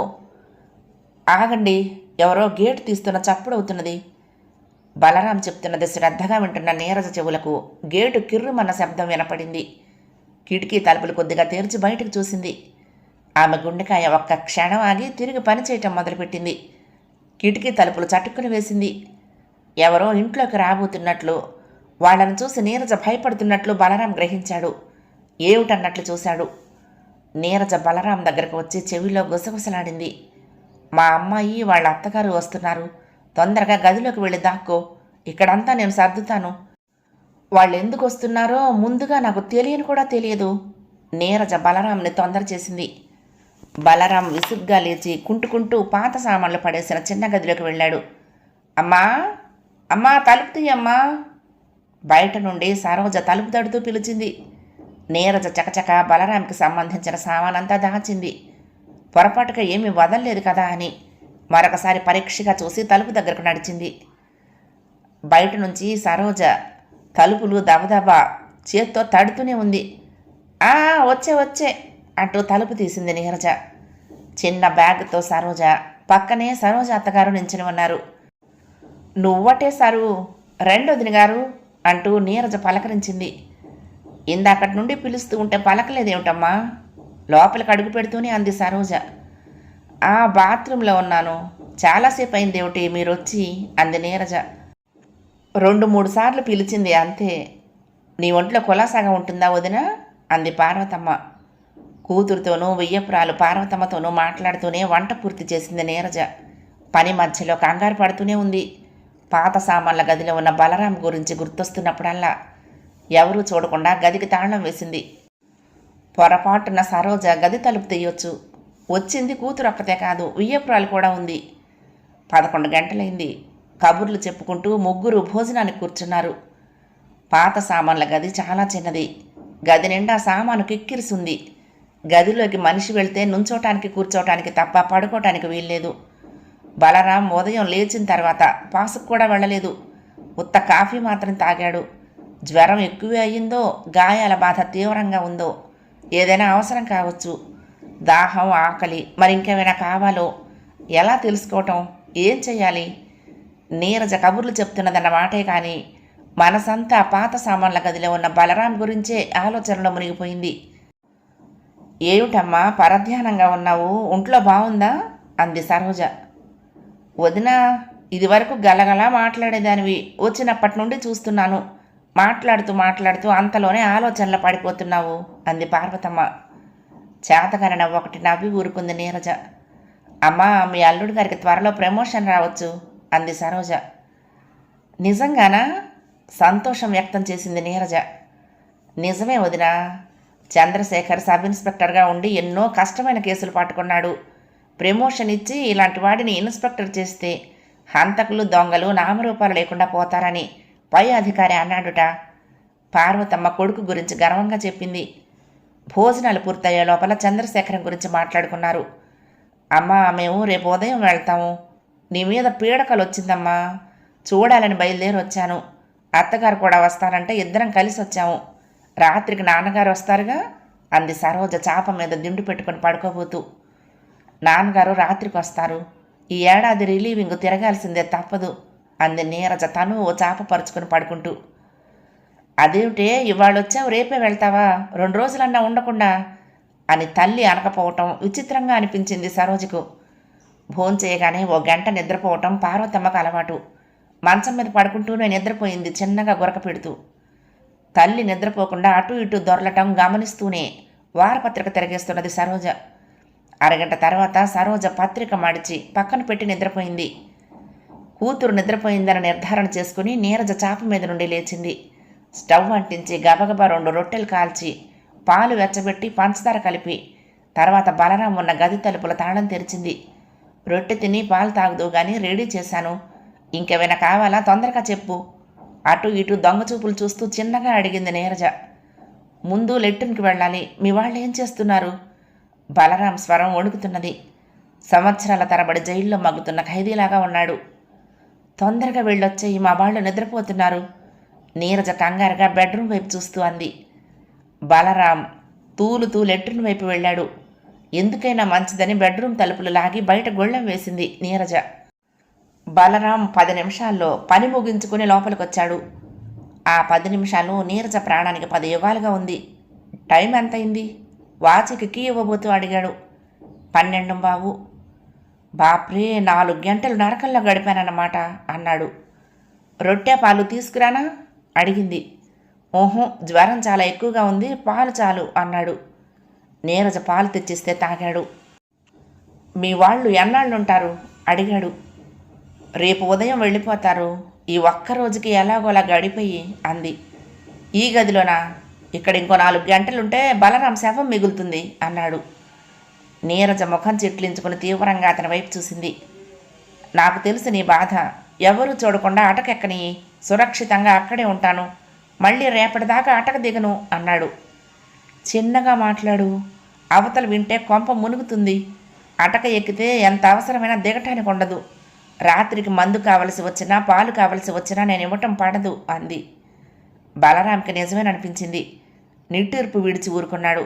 ఆగండి, ఎవరో గేటు తీస్తున్న చప్పుడవుతున్నది. బలరాం చెప్తున్నది శ్రద్ధగా వింటున్న నీరజ చెవులకు గేటు కిర్రుమన్న శబ్దం వినపడింది. కిటికీ తలుపులు కొద్దిగా తెరిచి బయటకు చూసింది. ఆమె గుండెకాయ ఒక్క క్షణం ఆగి తిరిగి పనిచేయటం మొదలుపెట్టింది. కిటికీ తలుపులు చటుక్కుని వేసింది. ఎవరో ఇంట్లోకి రాబోతున్నట్లు, వాళ్ళని చూసి నీరజ భయపడుతున్నట్లు బలరాం గ్రహించాడు. ఏమిటన్నట్లు చూశాడు. నీరజ బలరాం దగ్గరకు వచ్చి చెవిలో గుసగుసలాడింది. మా అమ్మాయి వాళ్ళ అత్తగారు వస్తున్నారు. తొందరగా గదిలోకి వెళ్ళి దాక్కో. ఇక్కడంతా నేను సర్దుతాను. వాళ్ళు ఎందుకు వస్తున్నారో ముందుగా నాకు తెలియని కూడా తెలియదు. నీరజ బలరాంని తొందర చేసింది. బలరాం విసుగ్గా లేచి కుంటుకుంటూ పాత సామాన్లు పడేసిన చిన్న గదిలోకి వెళ్ళాడు. అమ్మా, అమ్మా, తలుపు తీయమ్మా. బయట నుండి సరోజ తలుపు తడుతూ పిలిచింది. నీరజ చకచక బలరాంకి సంబంధించిన సామానంతా దాచింది. పొరపాటుగా ఏమీ వదల్లేదు కదా అని మరొకసారి పరీక్షగా చూసి తలుపు దగ్గరకు నడిచింది. బయట నుంచి సరోజ తలుపులు దబదబా చేత్తో తడుతూనే ఉంది. వచ్చే వచ్చే అంటూ తలుపు తీసింది నీరజ. చిన్న బ్యాగ్తో సరోజ, పక్కనే సరోజ అత్తగారు నించుని ఉన్నారు. నువ్వటే సరు, రెండొదిన గారు అంటూ నీరజ పలకరించింది. ఇందాకటి నుండి పిలుస్తూ ఉంటే పలకలేదేమిటమ్మా? లోపలికి అడుగు పెడుతూనే అంది సరోజ. బాత్రూంలో ఉన్నాను. చాలాసేపు అయిందేమిటి మీరొచ్చి అంది నీరజ. 2-3 సార్లు పిలిచింది అంతే. నీ ఒంట్లో కులాసాగా ఉంటుందా వదినా అంది పార్వతమ్మ. కూతురుతోనూ వెయ్యపురాలు పార్వతమ్మతోనూ మాట్లాడుతూనే వంట పూర్తి చేసింది నీరజ. పని మధ్యలో కంగారు పడుతూనే ఉంది. పాత సామాన్ల గదిలో ఉన్న బలరాం గురించి గుర్తొస్తున్నప్పుడల్లా ఎవరూ చూడకుండా గదికి తాళం వేసింది. పొరపాటున సరోజ గది తలుపు తీయొచ్చు. వచ్చింది కూతురు ఒక్కతే కాదు, వెయ్యపురాలు కూడా ఉంది. 11 గంటలైంది. కబుర్లు చెప్పుకుంటూ ముగ్గురు భోజనానికి కూర్చున్నారు. పాత సామాన్ల గది చాలా చిన్నది. గది నిండా సామాను కిక్కిరిసుంది. గదిలోకి మనిషి వెళ్తే నుంచోటానికి కూర్చోటానికి తప్ప పడుకోవటానికి వీల్లేదు. బలరాం ఉదయం లేచిన తర్వాత పాసుకు కూడా వెళ్ళలేదు. ఉత్త కాఫీ మాత్రం తాగాడు. జ్వరం ఎక్కువే అయ్యిందో, గాయాల బాధ తీవ్రంగా ఉందో, ఏదైనా అవసరం కావచ్చు. దాహం, ఆకలి, మరింకేమైనా కావాలో ఎలా తెలుసుకోవటం, ఏం చెయ్యాలి? నీరజ కబుర్లు చెప్తున్నదన్న మాటే కానీ మనసంతా పాత సామాన్ల గదిలో ఉన్న బలరాం గురించే ఆలోచనలో మునిగిపోయింది. ఏమిటమ్మా పరధ్యానంగా ఉన్నావు, ఒంట్లో బాగుందా అంది సరోజ. వదినా, ఇదివరకు గలగలా మాట్లాడేదానివి, వచ్చినప్పటి నుండి చూస్తున్నాను. మాట్లాడుతూ అంతలోనే ఆలోచనలో పడిపోతున్నావు అంది పార్వతమ్మ. చేతగానే నవ్వొకటి నవ్వి ఊరుకుంది నీరజ. అమ్మా, మీ అల్లుడి గారికి త్వరలో ప్రమోషన్ రావచ్చు అంది సరోజ. నిజంగానా? సంతోషం వ్యక్తం చేసింది నీరజ. నిజమే వదినా. చంద్రశేఖర్ సబ్ ఇన్స్పెక్టర్గా ఉండి ఎన్నో కష్టమైన కేసులు పట్టుకున్నాడు. ప్రమోషన్ ఇచ్చి ఇలాంటి వాడిని ఇన్స్పెక్టర్ చేస్తే హంతకులు దొంగలు నామరూపాలు లేకుండా పోతారని పై అధికారి అన్నాడుట. పార్వతమ్మ కొడుకు గురించి గర్వంగా చెప్పింది. భోజనాలు పూర్తయ్యే లోపల చంద్రశేఖరం గురించి మాట్లాడుకున్నారు. అమ్మా, మేము రేపు ఉదయం వెళ్తాము. నీ మీద పీడకలు వచ్చిందమ్మా, చూడాలని బయలుదేరి వచ్చాను. అత్తగారు కూడా వస్తారంటే ఇద్దరం కలిసి వచ్చాము. రాత్రికి నాన్నగారు వస్తారుగా అంది సరోజ చాప మీద దిండు పెట్టుకుని పడుకోబోతూ. నాన్నగారు రాత్రికి వస్తారు. ఈ ఏడాది రిలీవింగ్ తిరగాల్సిందే తప్పదు అంది నీరజ తను ఓ చాప పరుచుకుని పడుకుంటూ. అదేమిటే ఇవాళ వచ్చావు రేపే వెళ్తావా, 2 రోజులన్నా ఉండకుండా అని తల్లి అనకపోవటం విచిత్రంగా అనిపించింది సరోజకు. భోంచేయగానే ఓ గంట నిద్రపోవటం పార్వతమ్మకు అలవాటు. మంచం మీద పడుకుంటూనే నిద్రపోయింది చిన్నగా గురక పెడుతూ. తల్లి నిద్రపోకుండా అటు ఇటు దొరలటం గమనిస్తూనే వారపత్రిక తిరగేస్తున్నది సరోజ. అరగంట తర్వాత సరోజ పత్రిక మడిచి పక్కన పెట్టి నిద్రపోయింది. కూతురు నిద్రపోయిందని నిర్ధారణ చేసుకుని నీరజ చాప మీద నుండి లేచింది. స్టవ్ అంటించి గబగబా 2 రొట్టెలు కాల్చి పాలు వెచ్చబెట్టి పంచదార కలిపి తర్వాత బలరాం ఉన్న గది తలుపుల తాళం తెరిచింది. రొట్టె తిని పాలు తాగుదు గాని రెడీ చేశాను, ఇంకేమైనా కావాలా తొందరగా చెప్పు అటు ఇటు దొంగచూపులు చూస్తూ చిన్నగా అడిగింది నీరజ. ముందు లెట్రిన్కి వెళ్ళాలి. మీ వాళ్ళు ఏం చేస్తున్నారు? బలరాం స్వరం వణుకుతున్నది. సంవత్సరాల తరబడి జైల్లో మగ్గుతున్న ఖైదీలాగా ఉన్నాడు. తొందరగా వెళ్ళొచ్చేయి, మా వాళ్ళు నిద్రపోతున్నారు. నీరజ కంగారుగా బెడ్రూమ్ వైపు చూస్తూ అంది. బలరాం తూలుతూ లెట్రిన్ వైపు వెళ్ళాడు. ఎందుకైనా మంచిదని బెడ్రూమ్ తలుపులు లాగి బయట గొళ్ళెం వేసింది నీరజ. బలరాం 10 నిమిషాల్లో పని ముగించుకుని లోపలికొచ్చాడు. ఆ 10 నిమిషాలు నీరజ ప్రాణానికి 10 యుగాలుగా ఉంది. టైం ఎంతయింది? వాచికి కీ ఇవ్వబోతూ అడిగాడు. 12 బావు. బాప్రే, 4 గంటలు నరకల్లో గడిపానన్నమాట అన్నాడు. రొట్టె పాలు తీసుకురానా అడిగింది. ఓహో, జ్వరం చాలా ఎక్కువగా ఉంది, పాలు చాలు అన్నాడు. నీరజ పాలు తెచ్చిస్తే తాగాడు. మీ వాళ్ళు ఎన్నాళ్ళుంటారు అడిగాడు. రేపు ఉదయం వెళ్ళిపోతారు. ఈ ఒక్కరోజుకి ఎలాగోలా గడిపోయి అంది. ఈ గదిలోనా? ఇక్కడ ఇంకో 4 గంటలుంటే బలరాం శవం మిగులుతుంది అన్నాడు. నీరజ ముఖం చిట్లించుకుని తీవ్రంగా అతని వైపు చూసింది. నాకు తెలుసు నీ బాధ. ఎవరూ చూడకుండా అటకెక్కని, సురక్షితంగా అక్కడే ఉంటాను. మళ్ళీ రేపటిదాకా అటక దిగను అన్నాడు. చిన్నగా మాట్లాడు, అవతల వింటే కొంప మునుగుతుంది. అటక ఎక్కితే ఎంత అవసరమైనా దిగటానికి ఉండదు. రాత్రికి మందు కావలసి వచ్చినా పాలు కావలసి వచ్చినా నేను ఇవ్వటం పడదు అంది. బలరాంకి నిజమేననిపించింది. నిట్టూర్పు విడిచి ఊరుకున్నాడు.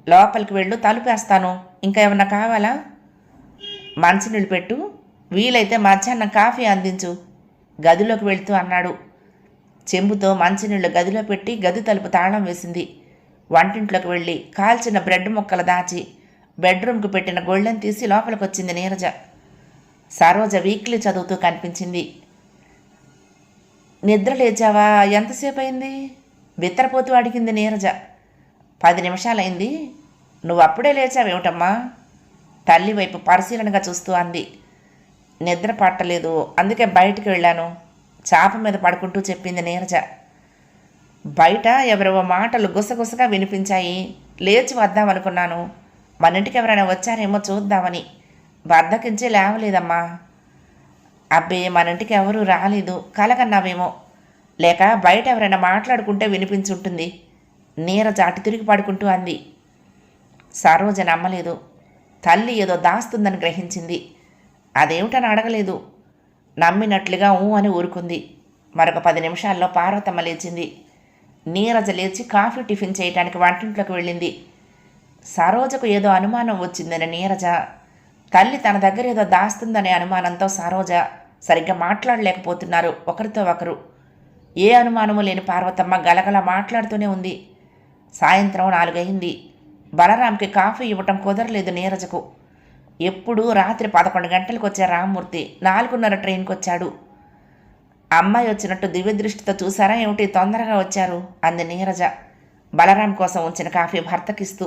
లోపలికి వెళ్ళు, తలుపేస్తాను. ఇంకా ఏమన్నా కావాలా? మంచినీళ్ళు పెట్టు, వీలైతే మధ్యాహ్నం కాఫీ అందించు గదిలోకి వెళ్తూ అన్నాడు. చెంబుతో మంచినీళ్ళు గదిలో పెట్టి గది తలుపు తాళం వేసింది. వంటింట్లోకి వెళ్ళి కాల్చిన బ్రెడ్ ముక్కలు దాచి బెడ్రూమ్కి పెట్టిన గొళ్ళెం తీసి లోపలికి వచ్చింది నీరజ. సరోజ వీక్లీ చదువుతూ కనిపించింది. నిద్ర లేచావా? ఎంతసేపు అయింది? బిత్తరపోతూ అడిగింది నీరజ. 10 నిమిషాలైంది. నువ్వు అప్పుడే లేచావేమిటమ్మా? తల్లి వైపు పరిశీలనగా చూస్తూ అంది. నిద్ర పట్టలేదు, అందుకే బయటికి వెళ్ళాను చాప మీద పడుకుంటూ చెప్పింది నీరజ. బయట ఎవరో మాటలు గుసగుసగా వినిపించాయి. లేచి వద్దామనుకున్నాను. మన ఇంటికి ఎవరైనా వచ్చారేమో చూద్దామని. బద్దకించి లేవలేదమ్మా. అబ్బే, మన ఇంటికి ఎవరూ రాలేదు, కలగన్నావేమో. లేక బయట ఎవరైనా మాట్లాడుకుంటే వినిపించుంటుంది. నీరజ అటు తిరిగి పడుకుంటూ అంది. సరోజ నమ్మలేదు. తల్లి ఏదో దాస్తుందని గ్రహించింది. అదేమిటని అడగలేదు. నమ్మినట్లుగా ఊ అని ఊరుకుంది. మరొక 10 నిమిషాల్లో పార్వతమ్మ లేచింది. నీరజ లేచి కాఫీ టిఫిన్ చేయటానికి వంటింట్లోకి వెళ్ళింది. సరోజకు ఏదో అనుమానం వచ్చిందని నీరజ, తల్లి తన దగ్గర ఏదో దాస్తుందనే అనుమానంతో సరోజ సరిగ్గా మాట్లాడలేకపోతున్నారు ఒకరితో ఒకరు. ఏ అనుమానము లేని పార్వతమ్మ గలగల మాట్లాడుతూనే ఉంది. సాయంత్రం 4 అయింది. బలరాంకి కాఫీ ఇవ్వటం కుదరలేదు నీరజకు. ఎప్పుడు రాత్రి 11 గంటలకు వచ్చే రామ్మూర్తి 4:30 ట్రైన్కి వచ్చాడు. అమ్మాయి వచ్చినట్టు దివ్యదృష్టితో చూసారా ఏమిటి, తొందరగా వచ్చారు అంది నీరజ బలరాం కోసం ఉంచిన కాఫీ భర్తకిస్తూ.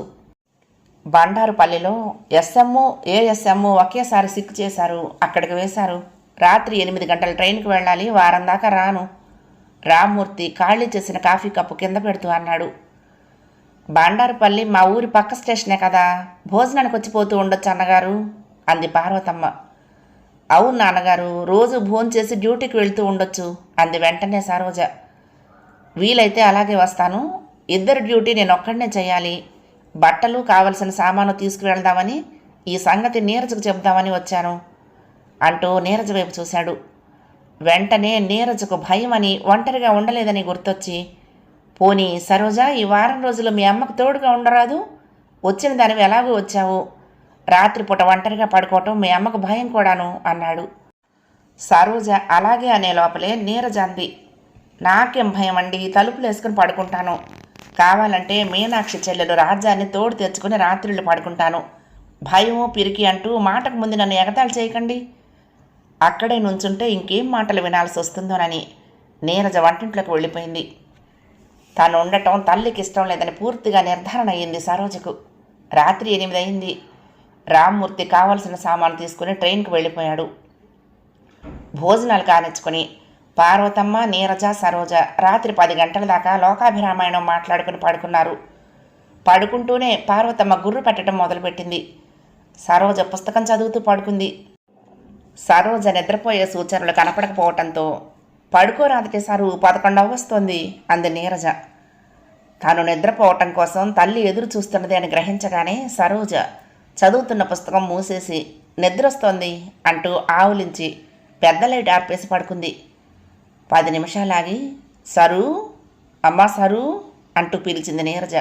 బండారుపల్లిలో ఎస్ఎమ్ము ఏఎస్ఎమ్ము ఒకేసారి సిక్కు చేశారు, అక్కడికి వేశారు. రాత్రి 8 గంటల ట్రైన్కి వెళ్ళాలి, వారం దాకా రాను. రామ్మూర్తి ఖాళీ చేసిన కాఫీ కప్పు కింద పెడుతూ అన్నాడు. బండారుపల్లి మా ఊరి పక్క స్టేషనే కదా, భోజనానికి వచ్చిపోతూ ఉండొచ్చు అన్నగారు అంది పార్వతమ్మ. అవును నాన్నగారు, రోజు భోంచేసి డ్యూటీకి వెళ్తూ ఉండొచ్చు అంది వెంటనే సరోజ. వీలైతే అలాగే వస్తాను. ఇద్దరు డ్యూటీ నేను ఒక్కడనే చేయాలి. బట్టలు కావలసిన సామాను తీసుకువెళ్దామని, ఈ సంగతి నీరజకు చెబుదామని వచ్చాను అంటూ నీరజ వైపు చూశాడు. వెంటనే నీరజకు భయమని, ఒంటరిగా ఉండలేదని గుర్తొచ్చి, పోనీ సరోజ, ఈ వారం రోజులు మీ అమ్మకు తోడుగా ఉండరాదు? వచ్చిన దానివి ఎలాగూ వచ్చావు. రాత్రిపూట ఒంటరిగా పడుకోవటం మీ అమ్మకు భయం కూడాను అన్నాడు. సరోజ అలాగే అనే లోపలే నీరజ అంది, నాకేం భయం అండి, తలుపులు వేసుకుని పడుకుంటాను. కావాలంటే మీనాక్షి చెల్లెలు రాజ్యాన్ని తోడు తెచ్చుకుని రాత్రిళ్ళు పడుకుంటాను. భయమో పిరికి అంటూ మాటకు ముందు నన్ను ఎగతాళి చేయకండి. అక్కడే నుంచుంటే ఇంకేం మాటలు వినాల్సి వస్తుందోనని నీరజ వంటింట్లోకి వెళ్ళిపోయింది. తాను ఉండటం తల్లికి ఇష్టం లేదని పూర్తిగా నిర్ధారణ అయ్యింది సరోజకు. రాత్రి 8 అయింది. రామ్మూర్తి కావలసిన సామాను తీసుకుని ట్రైన్కి వెళ్ళిపోయాడు. భోజనాలు కానిచ్చుకొని పార్వతమ్మ, నీరజ, సరోజ రాత్రి 10 గంటల దాకా లోకాభిరామాయణం మాట్లాడుకుని పడుకున్నారు. పడుకుంటూనే పార్వతమ్మ గుర్రు పెట్టడం మొదలుపెట్టింది. సరోజ పుస్తకం చదువుతూ పడుకుంది. సరోజ నిద్రపోయే సూచనలు కనపడకపోవటంతో, పడుకోరాదటే సారు, 11 వస్తోంది అంది నీరజ. తాను నిద్రపోవటం కోసం తల్లి ఎదురు చూస్తున్నది అని గ్రహించగానే సరోజ చదువుతున్న పుస్తకం మూసేసి, నిద్రొస్తోంది అంటూ ఆవులించి పెద్ద లైట్ ఆర్పేసి పడుకుంది. 10 నిమిషాలాగి, సరు, అమ్మా సరు అంటూ పిలిచింది నీరజ.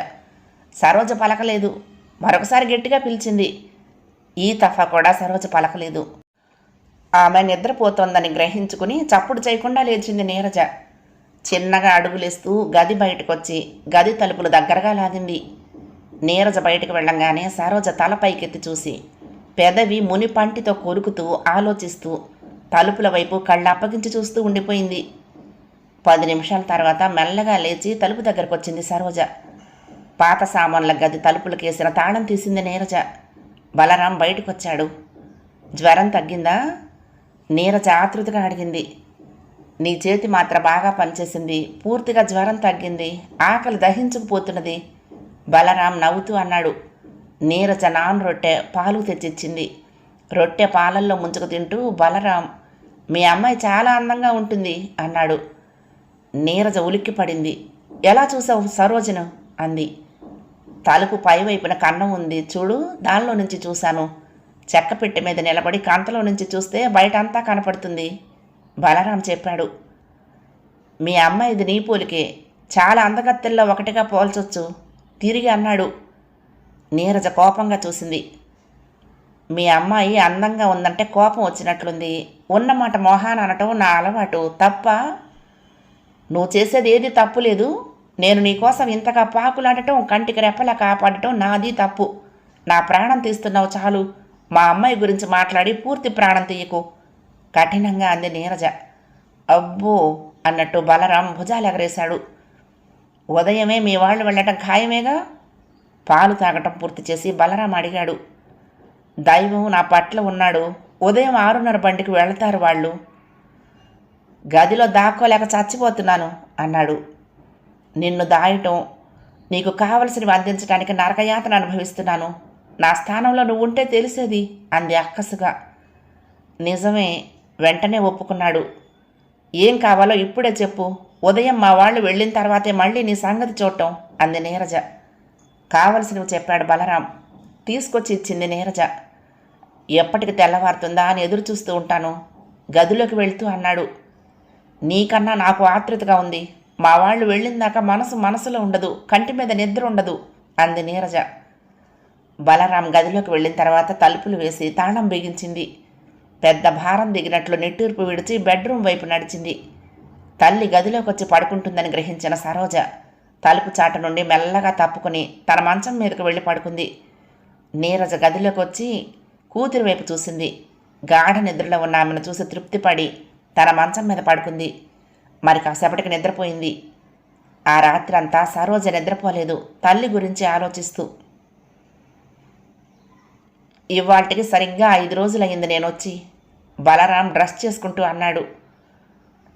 సరోజ పలకలేదు. మరొకసారి గట్టిగా పిలిచింది. ఈ తఫా కూడా సరోజ పలకలేదు. ఆమె నిద్రపోతోందని గ్రహించుకుని చప్పుడు చేయకుండా లేచింది నీరజ. చిన్నగా అడుగులేస్తూ గది బయటకొచ్చి గది తలుపులు దగ్గరగా లాగింది. నీరజ బయటకు వెళ్ళంగానే సరోజ తల పైకెత్తి చూసి, పెదవి మునిపంటితో కొరుకుతూ ఆలోచిస్తూ తలుపుల వైపు కళ్ళు అప్పగించి చూస్తూ ఉండిపోయింది. 10 నిమిషాల తర్వాత మెల్లగా లేచి తలుపు దగ్గరకు వచ్చింది సరోజ. పాత సామాన్ల గది తలుపులకేసిన తాళం తీసింది నీరజ. బలరాం బయటకొచ్చాడు. జ్వరం తగ్గిందా? నీరజ ఆతృతగా అడిగింది. నీ చేతి మాత్ర బాగా పనిచేసింది. పూర్తిగా జ్వరం తగ్గింది. ఆకలి దహించుకుపోతున్నది బలరాం నవ్వుతూ అన్నాడు. నీరజ నాన్ రొట్టె పాలు తెచ్చిచ్చింది. రొట్టె పాలల్లో ముంచుకు తింటూ బలరాం, మీ అమ్మాయి చాలా అందంగా ఉంటుంది అన్నాడు. నీరజ ఉలిక్కిపడింది. ఎలా చూసావు సరోజను అంది. తలుపు పైవైపున కన్నం ఉంది చూడు, దానిలో నుంచి చూశాను. చెక్కపెట్టె మీద నిలబడి కంతలో నుంచి చూస్తే బయట అంతా కనపడుతుంది బలరాం చెప్పాడు. మీ అమ్మాయిది నీ పోలికే, చాలా అందగత్తెల్లో ఒకటిగా పోల్చొచ్చు తిరిగి అన్నాడు. నీరజ కోపంగా చూసింది. మీ అమ్మాయి అందంగా ఉందంటే కోపం వచ్చినట్లుంది. ఉన్నమాట మొహాన్ అనటం నా అలవాటు. తప్ప? నువ్వు చేసేది ఏది తప్పు లేదు. నేను నీకోసం ఇంతగా పాకులాడటం, కంటికి రెప్పలా కాపాడటం నాది తప్పు. నా ప్రాణం తీస్తున్నావు చాలు. మా అమ్మాయి గురించి మాట్లాడి పూర్తి ప్రాణం తీయకు కఠినంగా అంది నీరజ. అబ్బో అన్నట్టు బలరాం భుజాలు ఎగరేశాడు. ఉదయమే మీ వాళ్ళు వెళ్ళటం ఖాయమేగా? పాలు తాగటం పూర్తి చేసి బలరాం అడిగాడు. దైవం నా పట్ల ఉన్నాడు. ఉదయం 6:30 బండికి వెళతారు వాళ్ళు. గదిలో దాక్కోలేక చచ్చిపోతున్నాను అన్నాడు. నిన్ను దాయటం, నీకు కావలసినవి అందించడానికి నరకయాతన అనుభవిస్తున్నాను. నా స్థానంలో నువ్వు ఉంటే తెలిసేది అంది అక్కసుగా. నిజమే, వెంటనే ఒప్పుకున్నాడు. ఏం కావాలో ఇప్పుడే చెప్పు. ఉదయం మా వాళ్ళు వెళ్ళిన తర్వాతే మళ్ళీ నీ సంగతి చూడటం అంది నీరజ. కావలసినవి చెప్పాడు బలరాం. తీసుకొచ్చి ఇచ్చింది నీరజ. ఎప్పటికి తెల్లవారుతుందా అని ఎదురు చూస్తూ ఉంటాను గదిలోకి వెళ్తూ అన్నాడు. నీకన్నా నాకు ఆతృతగా ఉంది. మా వాళ్ళు వెళ్ళిందాకా మనసులో ఉండదు, కంటి మీద నిద్ర ఉండదు అంది నీరజ. బలరాం గదిలోకి వెళ్ళిన తర్వాత తలుపులు వేసి తాళం బిగించింది. పెద్ద భారం దిగినట్లు నిట్టూర్పు విడిచి బెడ్రూమ్ వైపు నడిచింది. తల్లి గదిలోకి వచ్చి పడుకుంటుందని గ్రహించిన సరోజ తలుపు చాట నుండి మెల్లగా తప్పుకొని తన మంచం మీదకు వెళ్ళి పడుకుంది. నీరజ గదిలోకి వచ్చి కూతురి వైపు చూసింది. గాఢ నిద్రలో ఉన్న ఆమెను చూసి తృప్తిపడి తన మంచం మీద పడుకుంది. మరి కాసేపటికి నిద్రపోయింది. ఆ రాత్రి అంతా సరోజ నిద్రపోలేదు, తల్లి గురించి ఆలోచిస్తూ. ఇవాళకి సరిగ్గా 5 రోజులయ్యింది నేనొచ్చి. బలరాం డ్రెస్ చేసుకుంటూ అన్నాడు.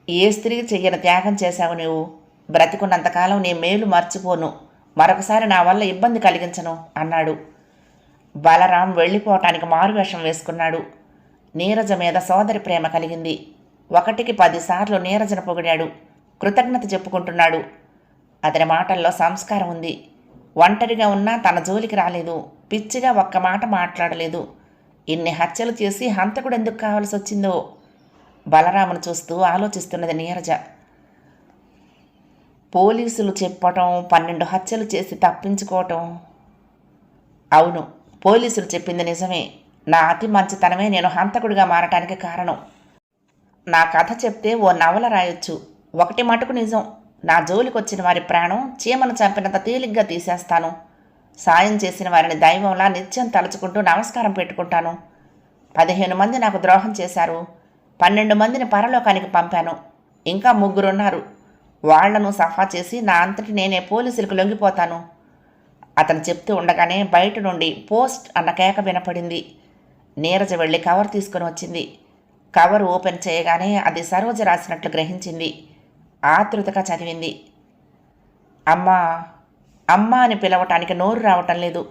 ఏ స్త్రీ చెయ్యని త్యాగం చేశావు నువ్వు. బ్రతికున్నంతకాలం నీ మేలు మర్చిపోను. మరొకసారి నా వల్ల ఇబ్బంది కలిగించను అన్నాడు. బలరాం వెళ్ళిపోవటానికి మారువేషం వేసుకున్నాడు. నీరజ మీద సోదరి ప్రేమ కలిగింది. 1కి 10 సార్లు నీరజను పొగిడాడు. కృతజ్ఞత చెప్పుకుంటున్నాడు. అతని మాటల్లో సంస్కారం ఉంది. ఒంటరిగా ఉన్నా తన జోలికి రాలేదు. పిచ్చిగా ఒక్క మాట మాట్లాడలేదు. ఇన్ని హత్యలు చేసి హంతకుడు ఎందుకు కావాల్సి వచ్చిందో బలరామును చూస్తూ ఆలోచిస్తున్నది నీరజ. పోలీసులు చెప్పటం 12 హత్యలు చేసి తప్పించుకోవటం. అవును, పోలీసులు చెప్పింది నిజమే. నా అతి మంచితనమే నేను హంతకుడిగా మారటానికి కారణం. నా కథ చెప్తే ఓ నవల రాయొచ్చు. ఒకటి మటుకు నిజం, నా జోలికొచ్చిన వారి ప్రాణం చీమను చంపినంత తేలిగ్గా తీసేస్తాను. సాయం చేసిన వారిని దైవంలా నిత్యం తలుచుకుంటూ నమస్కారం పెట్టుకుంటాను. 15 మంది నాకు ద్రోహం చేశారు. 12 మందిని పరలోకానికి పంపాను. ఇంకా 3 ఉన్నారు. వాళ్లను సఫా చేసి నా అంతటి నేనే పోలీసులకు లొంగిపోతాను. అతను చెప్తూ ఉండగానే బయట నుండి పోస్ట్ అన్న కేక వినపడింది. నీరజ వెళ్ళి కవర్ తీసుకుని వచ్చింది. కవర్ ఓపెన్ చేయగానే అది సరోజ రాసినట్లు గ్రహించింది. ఆతృతగా చదివింది. అమ్మా అమ్మా అని పిలవటానికి నోరు రావటం లేదు.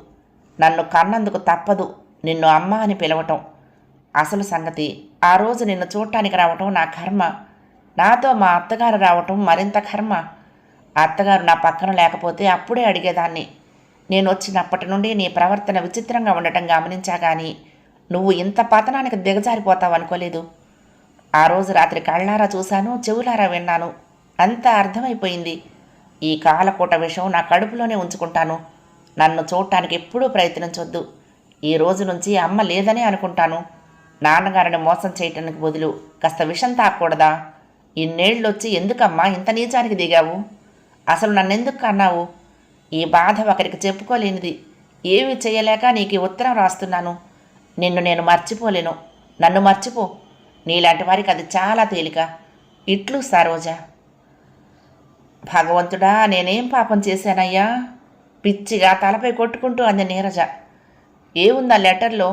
నన్ను కన్నందుకు తప్పదు నిన్ను అమ్మా అని పిలవటం. అసలు సంగతి, ఆ రోజు నిన్ను చూడటానికి రావటం నా కర్మ. నాతో మా అత్తగారు రావటం మరింత కర్మ. అత్తగారు నా పక్కన లేకపోతే అప్పుడే అడిగేదాన్ని. నేను వచ్చినప్పటి నుండి నీ ప్రవర్తన విచిత్రంగా ఉండటం గమనించా కానీ నువ్వు ఇంత పతనానికి దిగజారిపోతావనుకోలేదు. ఆ రోజు రాత్రి కళ్ళారా చూశాను, చెవులారా విన్నాను. అంతా అర్థమైపోయింది. ఈ కాలకూట విషయం నా కడుపులోనే ఉంచుకుంటాను. నన్ను చూడటానికి ఎప్పుడూ ప్రయత్నించొద్దు. ఈ రోజు నుంచి అమ్మ లేదనే అనుకుంటాను. నాన్నగారిని మోసం చేయటానికి బదులు కాస్త విషం తాకూడదా? ఇన్నేళ్ళొచ్చి ఎందుకమ్మా ఇంత నీచానికి దిగావు? అసలు నన్నెందుకు కన్నావు? ఈ బాధ ఒకరికి చెప్పుకోలేనిది. ఏమీ చేయలేక నీకు ఈ ఉత్తరం రాస్తున్నాను. నిన్ను నేను మర్చిపోలేను. నన్ను మర్చిపో. నీలాంటి వారికి అది చాలా తేలిక. ఇట్లు సరోజ. భగవంతుడా, నేనేం పాపం చేశానయ్యా? పిచ్చిగా తలపై కొట్టుకుంటూ అంది నీరజ. ఏముందా లెటర్లో?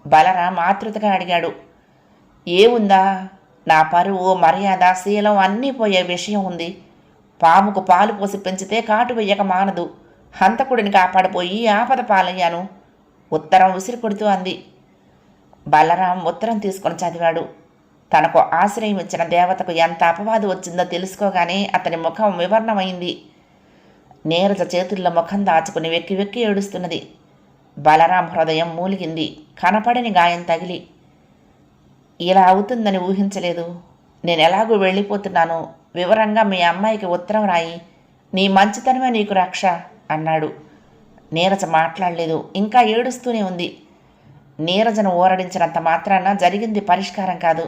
బలరాం ఆతృతగా అడిగాడు. ఏముందా? నా పరువు, మర్యాద, శీలం అన్నీ పోయే విషయం ఉంది. పాముకు పాలు పోసి పెంచితే కాటు వెయ్యక మానదు. హంతకుడిని కాపాడిపోయి ఆపద పాలయ్యాను. ఉత్తరం ఉసిరి కొడుతూ అంది. బలరాం ఉత్తరం తీసుకొని చదివాడు. తనకు ఆశ్రయం ఇచ్చిన దేవతకు ఎంత అపవాదు వచ్చిందో తెలుసుకోగానే అతని ముఖం వివర్ణమైంది. నీరజ చేతుల్లో ముఖం దాచుకుని వెక్కి వెక్కి ఏడుస్తున్నది. బలరాం హృదయం మూలిగింది. కనపడని గాయం తగిలి. ఇలా అవుతుందని ఊహించలేదు. నేను ఎలాగూ వెళ్ళిపోతున్నాను. వివరంగా మీ అమ్మాయికి ఉత్తరం రాయి. నీ మంచితనమే నీకు రక్ష అన్నాడు. నీరజ మాట్లాడలేదు. ఇంకా ఏడుస్తూనే ఉంది. నీరజను ఊరడించినంత మాత్రాన జరిగింది పరిష్కారం కాదు.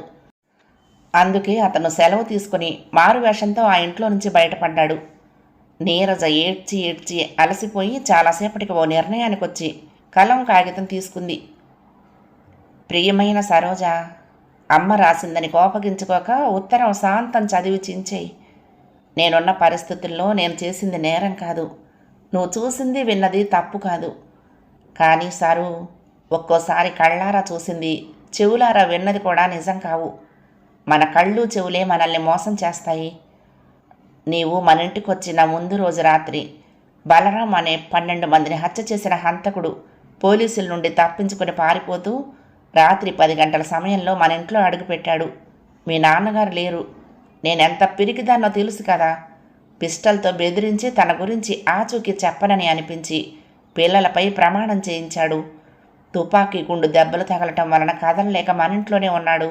అందుకే అతను సెలవు తీసుకుని మారువేషంతో ఆ ఇంట్లో నుంచి బయటపడ్డాడు. నీరజ ఏడ్చి ఏడ్చి అలసిపోయి చాలాసేపటికి ఓ నిర్ణయానికి వచ్చి కలం కాగితం తీసుకుంది. ప్రియమైన సరోజ, అమ్మ రాసిందని కోపగించుకోక ఉత్తరం శాంతం చదివి చించేయి. నేనున్న పరిస్థితుల్లో నేను చేసింది నేరం కాదు. నువ్వు చూసింది విన్నది తప్పు కాదు. కానీ సరు, ఒక్కోసారి కళ్ళారా చూసింది, చెవులారా విన్నది కూడా నిజం కావు. మన కళ్ళు చెవులే మనల్ని మోసం చేస్తాయి. నీవు మన ఇంటికి వచ్చిన ముందు రోజు రాత్రి బలరాం అనే 12 మందిని హత్య చేసిన హంతకుడు పోలీసుల నుండి తప్పించుకుని పారిపోతూ రాత్రి 10 గంటల సమయంలో మన ఇంట్లో అడుగుపెట్టాడు. మీ నాన్నగారు లేరు. నేనెంత పిరికిదాన్నో తెలుసు కదా. పిస్టల్తో బెదిరించి తన గురించి ఆచూకీ చెప్పనని అనిపించి పిల్లలపై ప్రమాణం చేయించాడు. తుపాకీ గుండు దెబ్బలు తగలటం వలన కదలలేక మన ఇంట్లోనే ఉన్నాడు.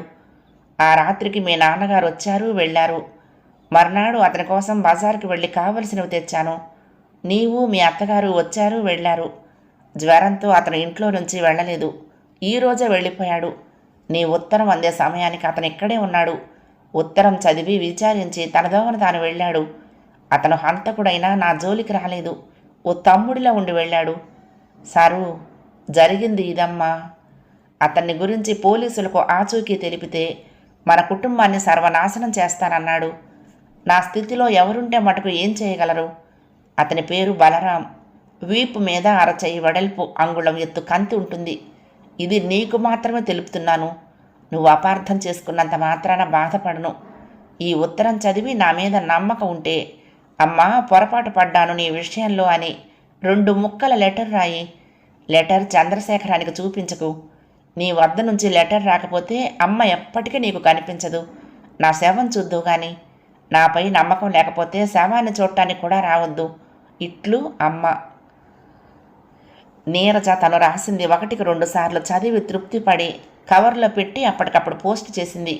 ఆ రాత్రికి మీ నాన్నగారు వచ్చారు, వెళ్ళారు. మర్నాడు అతని కోసం బజార్కి వెళ్ళి కావలసినవి తెచ్చాను. నీవు మీ అత్తగారు వచ్చారు, వెళ్ళారు. జ్వరంతో అతను ఇంట్లో నుంచి వెళ్ళలేదు. ఈరోజే వెళ్ళిపోయాడు. నీ ఉత్తరం అందే సమయానికి అతను ఇక్కడే ఉన్నాడు. ఉత్తరం చదివి విచారించి తన దోవన తాను వెళ్ళాడు. అతను హంతకుడైనా నా జోలికి రాలేదు. ఓ తమ్ముడిలో ఉండి వెళ్ళాడు. సరు, జరిగింది ఇదమ్మా. అతన్ని గురించి పోలీసులకు ఆచూకీ తెలిపితే మన కుటుంబాన్ని సర్వనాశనం చేస్తానన్నాడు. నా స్థితిలో ఎవరుంటే మటుకు ఏం చేయగలరు? అతని పేరు బలరాం. వీపు మీద అరచెయ్యి వెడల్పు అంగుళం ఎత్తు కంతి ఉంటుంది. ఇది నీకు మాత్రమే తెలుపుతున్నాను. నువ్వు అపార్థం చేసుకున్నంత మాత్రాన బాధపడను. ఈ ఉత్తరం చదివి నా మీద నమ్మకం ఉంటే అమ్మా, పొరపాటు పడ్డాను నీ విషయంలో అని 2 ముక్కల లెటర్ రాయి. లెటర్ చంద్రశేఖరానికి చూపించకు. నీ వద్ద నుంచి లెటర్ రాకపోతే అమ్మ ఎప్పటికీ నీకు కనిపించదు. నా శవం చూద్దు గాని. నాపై నమ్మకం లేకపోతే శవాన్ని చూడటానికి కూడా రావద్దు. ఇట్లు అమ్మ. నీరజ తను రాసింది 1కి 2 సార్లు చదివి తృప్తిపడి కవర్లో పెట్టి అప్పటికప్పుడు పోస్ట్ చేసింది.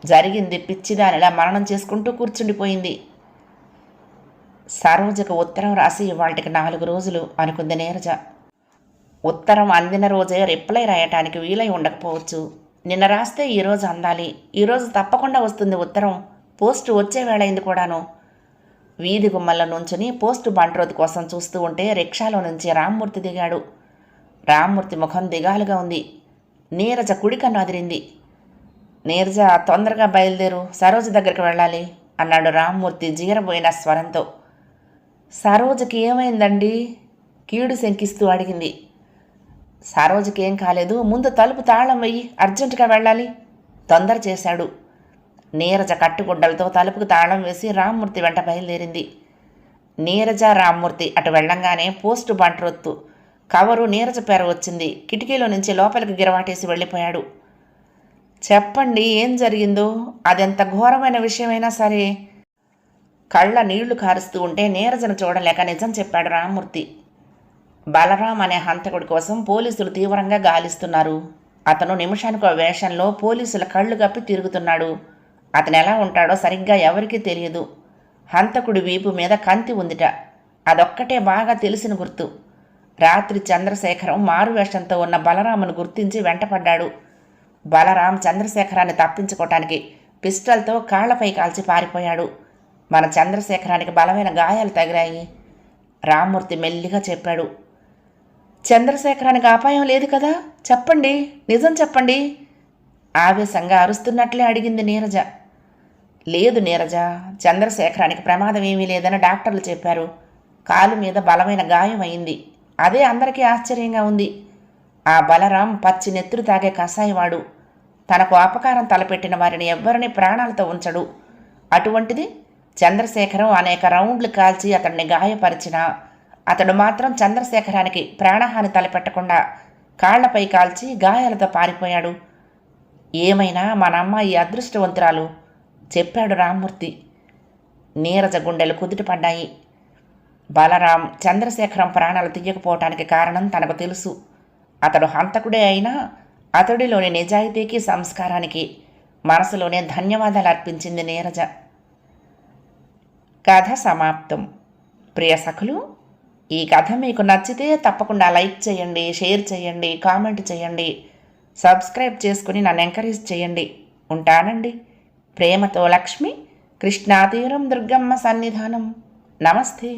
జరిగింది పిచ్చిదానిలా మరణం చేసుకుంటూ కూర్చుండిపోయింది. సరోజకు ఉత్తరం రాసి ఇవాళకి 4 రోజులు అనుకుంది నీరజ. ఉత్తరం అందిన రోజే రిప్లై రాయటానికి వీలై ఉండకపోవచ్చు. నిన్న రాస్తే ఈరోజు అందాలి. ఈరోజు తప్పకుండా వస్తుంది ఉత్తరం. పోస్టు వచ్చే వేళయింది కూడాను. వీధి గుమ్మల్లో నుంచుని పోస్టు బంట్రోతు కోసం చూస్తూ ఉంటే రిక్షాలో నుంచి రామ్మూర్తి దిగాడు. రామ్మూర్తి ముఖం దిగాలుగా ఉంది. నీరజ కుడికన్ను అదిరింది. నీరజ, తొందరగా బయలుదేరు, సరోజ దగ్గరికి వెళ్ళాలి అన్నాడు రామ్మూర్తి జీరబోయిన స్వరంతో. సరోజకి ఏమైందండి? కీడు శంకిస్తూ అడిగింది. సరోజకి ఏం కాలేదు, ముందు తలుపు తాళం వెయ్యి, అర్జెంటుగా వెళ్ళాలి తొందర చేశాడు. నీరజ కట్టుగుడ్డలతో తలుపుకు తాళం వేసి రామ్మూర్తి వెంట బయలుదేరింది. నీరజ, రామ్మూర్తి అటు వెళ్ళంగానే పోస్టు బంట్రొత్తు కవరు నీరజ పేర వచ్చింది. కిటికీలో నుంచి లోపలికి గిరవాటేసి వెళ్ళిపోయాడు. చెప్పండి, ఏం జరిగిందో? అదెంత ఘోరమైన విషయమైనా సరే. కళ్ళ నీళ్లు కారుస్తూ ఉంటే నీరజను చూడలేక నిజం చెప్పాడు రామ్మూర్తి. బలరాం అనే హంతకుడి కోసం పోలీసులు తీవ్రంగా గాలిస్తున్నారు. అతను నిమిషానికో వేషంలో పోలీసుల కళ్ళు కప్పి తిరుగుతున్నాడు. అతను ఎలా ఉంటాడో సరిగ్గా ఎవరికీ తెలియదు. హంతకుడి వీపు మీద కంతి ఉందిట. అదొక్కటే బాగా తెలిసిన గుర్తు. రాత్రి చంద్రశేఖరం మారువేషంతో ఉన్న బలరామును గుర్తించి వెంటపడ్డాడు. బలరాం చంద్రశేఖరాన్ని తప్పించుకోవటానికి పిస్టల్తో కాళ్లపై కాల్చి పారిపోయాడు. మన చంద్రశేఖరానికి బలమైన గాయాలు తగిలాయి. రామ్మూర్తి మెల్లిగా చెప్పాడు. చంద్రశేఖరానికి అపాయం లేదు కదా? చెప్పండి, నిజం చెప్పండి ఆవేశంగా అరుస్తున్నట్లే అడిగింది నీరజ. లేదు నీరజ, చంద్రశేఖరానికి ప్రమాదం ఏమీ లేదని డాక్టర్లు చెప్పారు. కాలు మీద బలమైన గాయం అయింది. అదే అందరికీ ఆశ్చర్యంగా ఉంది. ఆ బలరాం పచ్చి నెత్తురు తాగే కషాయవాడు. తనకు అపకారం తలపెట్టిన వారిని ఎవ్వరిని ప్రాణాలతో ఉంచడు. అటువంటిది చంద్రశేఖరం అనేక రౌండ్లు కాల్చి అతడిని గాయపరిచినా అతడు మాత్రం చంద్రశేఖరానికి ప్రాణహాని తలపెట్టకుండా కాళ్లపై కాల్చి గాయాలతో పారిపోయాడు. ఏమైనా మన అమ్మాయి అదృష్టవంతురాలు చెప్పాడు రామ్మూర్తి. నీరజ గుండెలు కుదుటపడ్డాయి. బలరాం చంద్రశేఖరం ప్రాణాలు తీయకపోవటానికి కారణం తనకు తెలుసు. అతడు హంతకుడే అయినా అతడిలోని నిజాయితీకి సంస్కారానికి మనసులోనే ధన్యవాదాలు అర్పించింది నీరజ. కథ సమాప్తం. ప్రియ సఖులు, ఈ కథ మీకు నచ్చితే తప్పకుండా లైక్ చేయండి, షేర్ చేయండి, కామెంట్ చేయండి, సబ్స్క్రైబ్ చేసుకుని నన్ను ఎంకరేజ్ చేయండి. ఉంటానండి. ప్రేమతో లక్ష్మి, కృష్ణాతీరం దుర్గమ్మ సన్నిధానం. నమస్తే.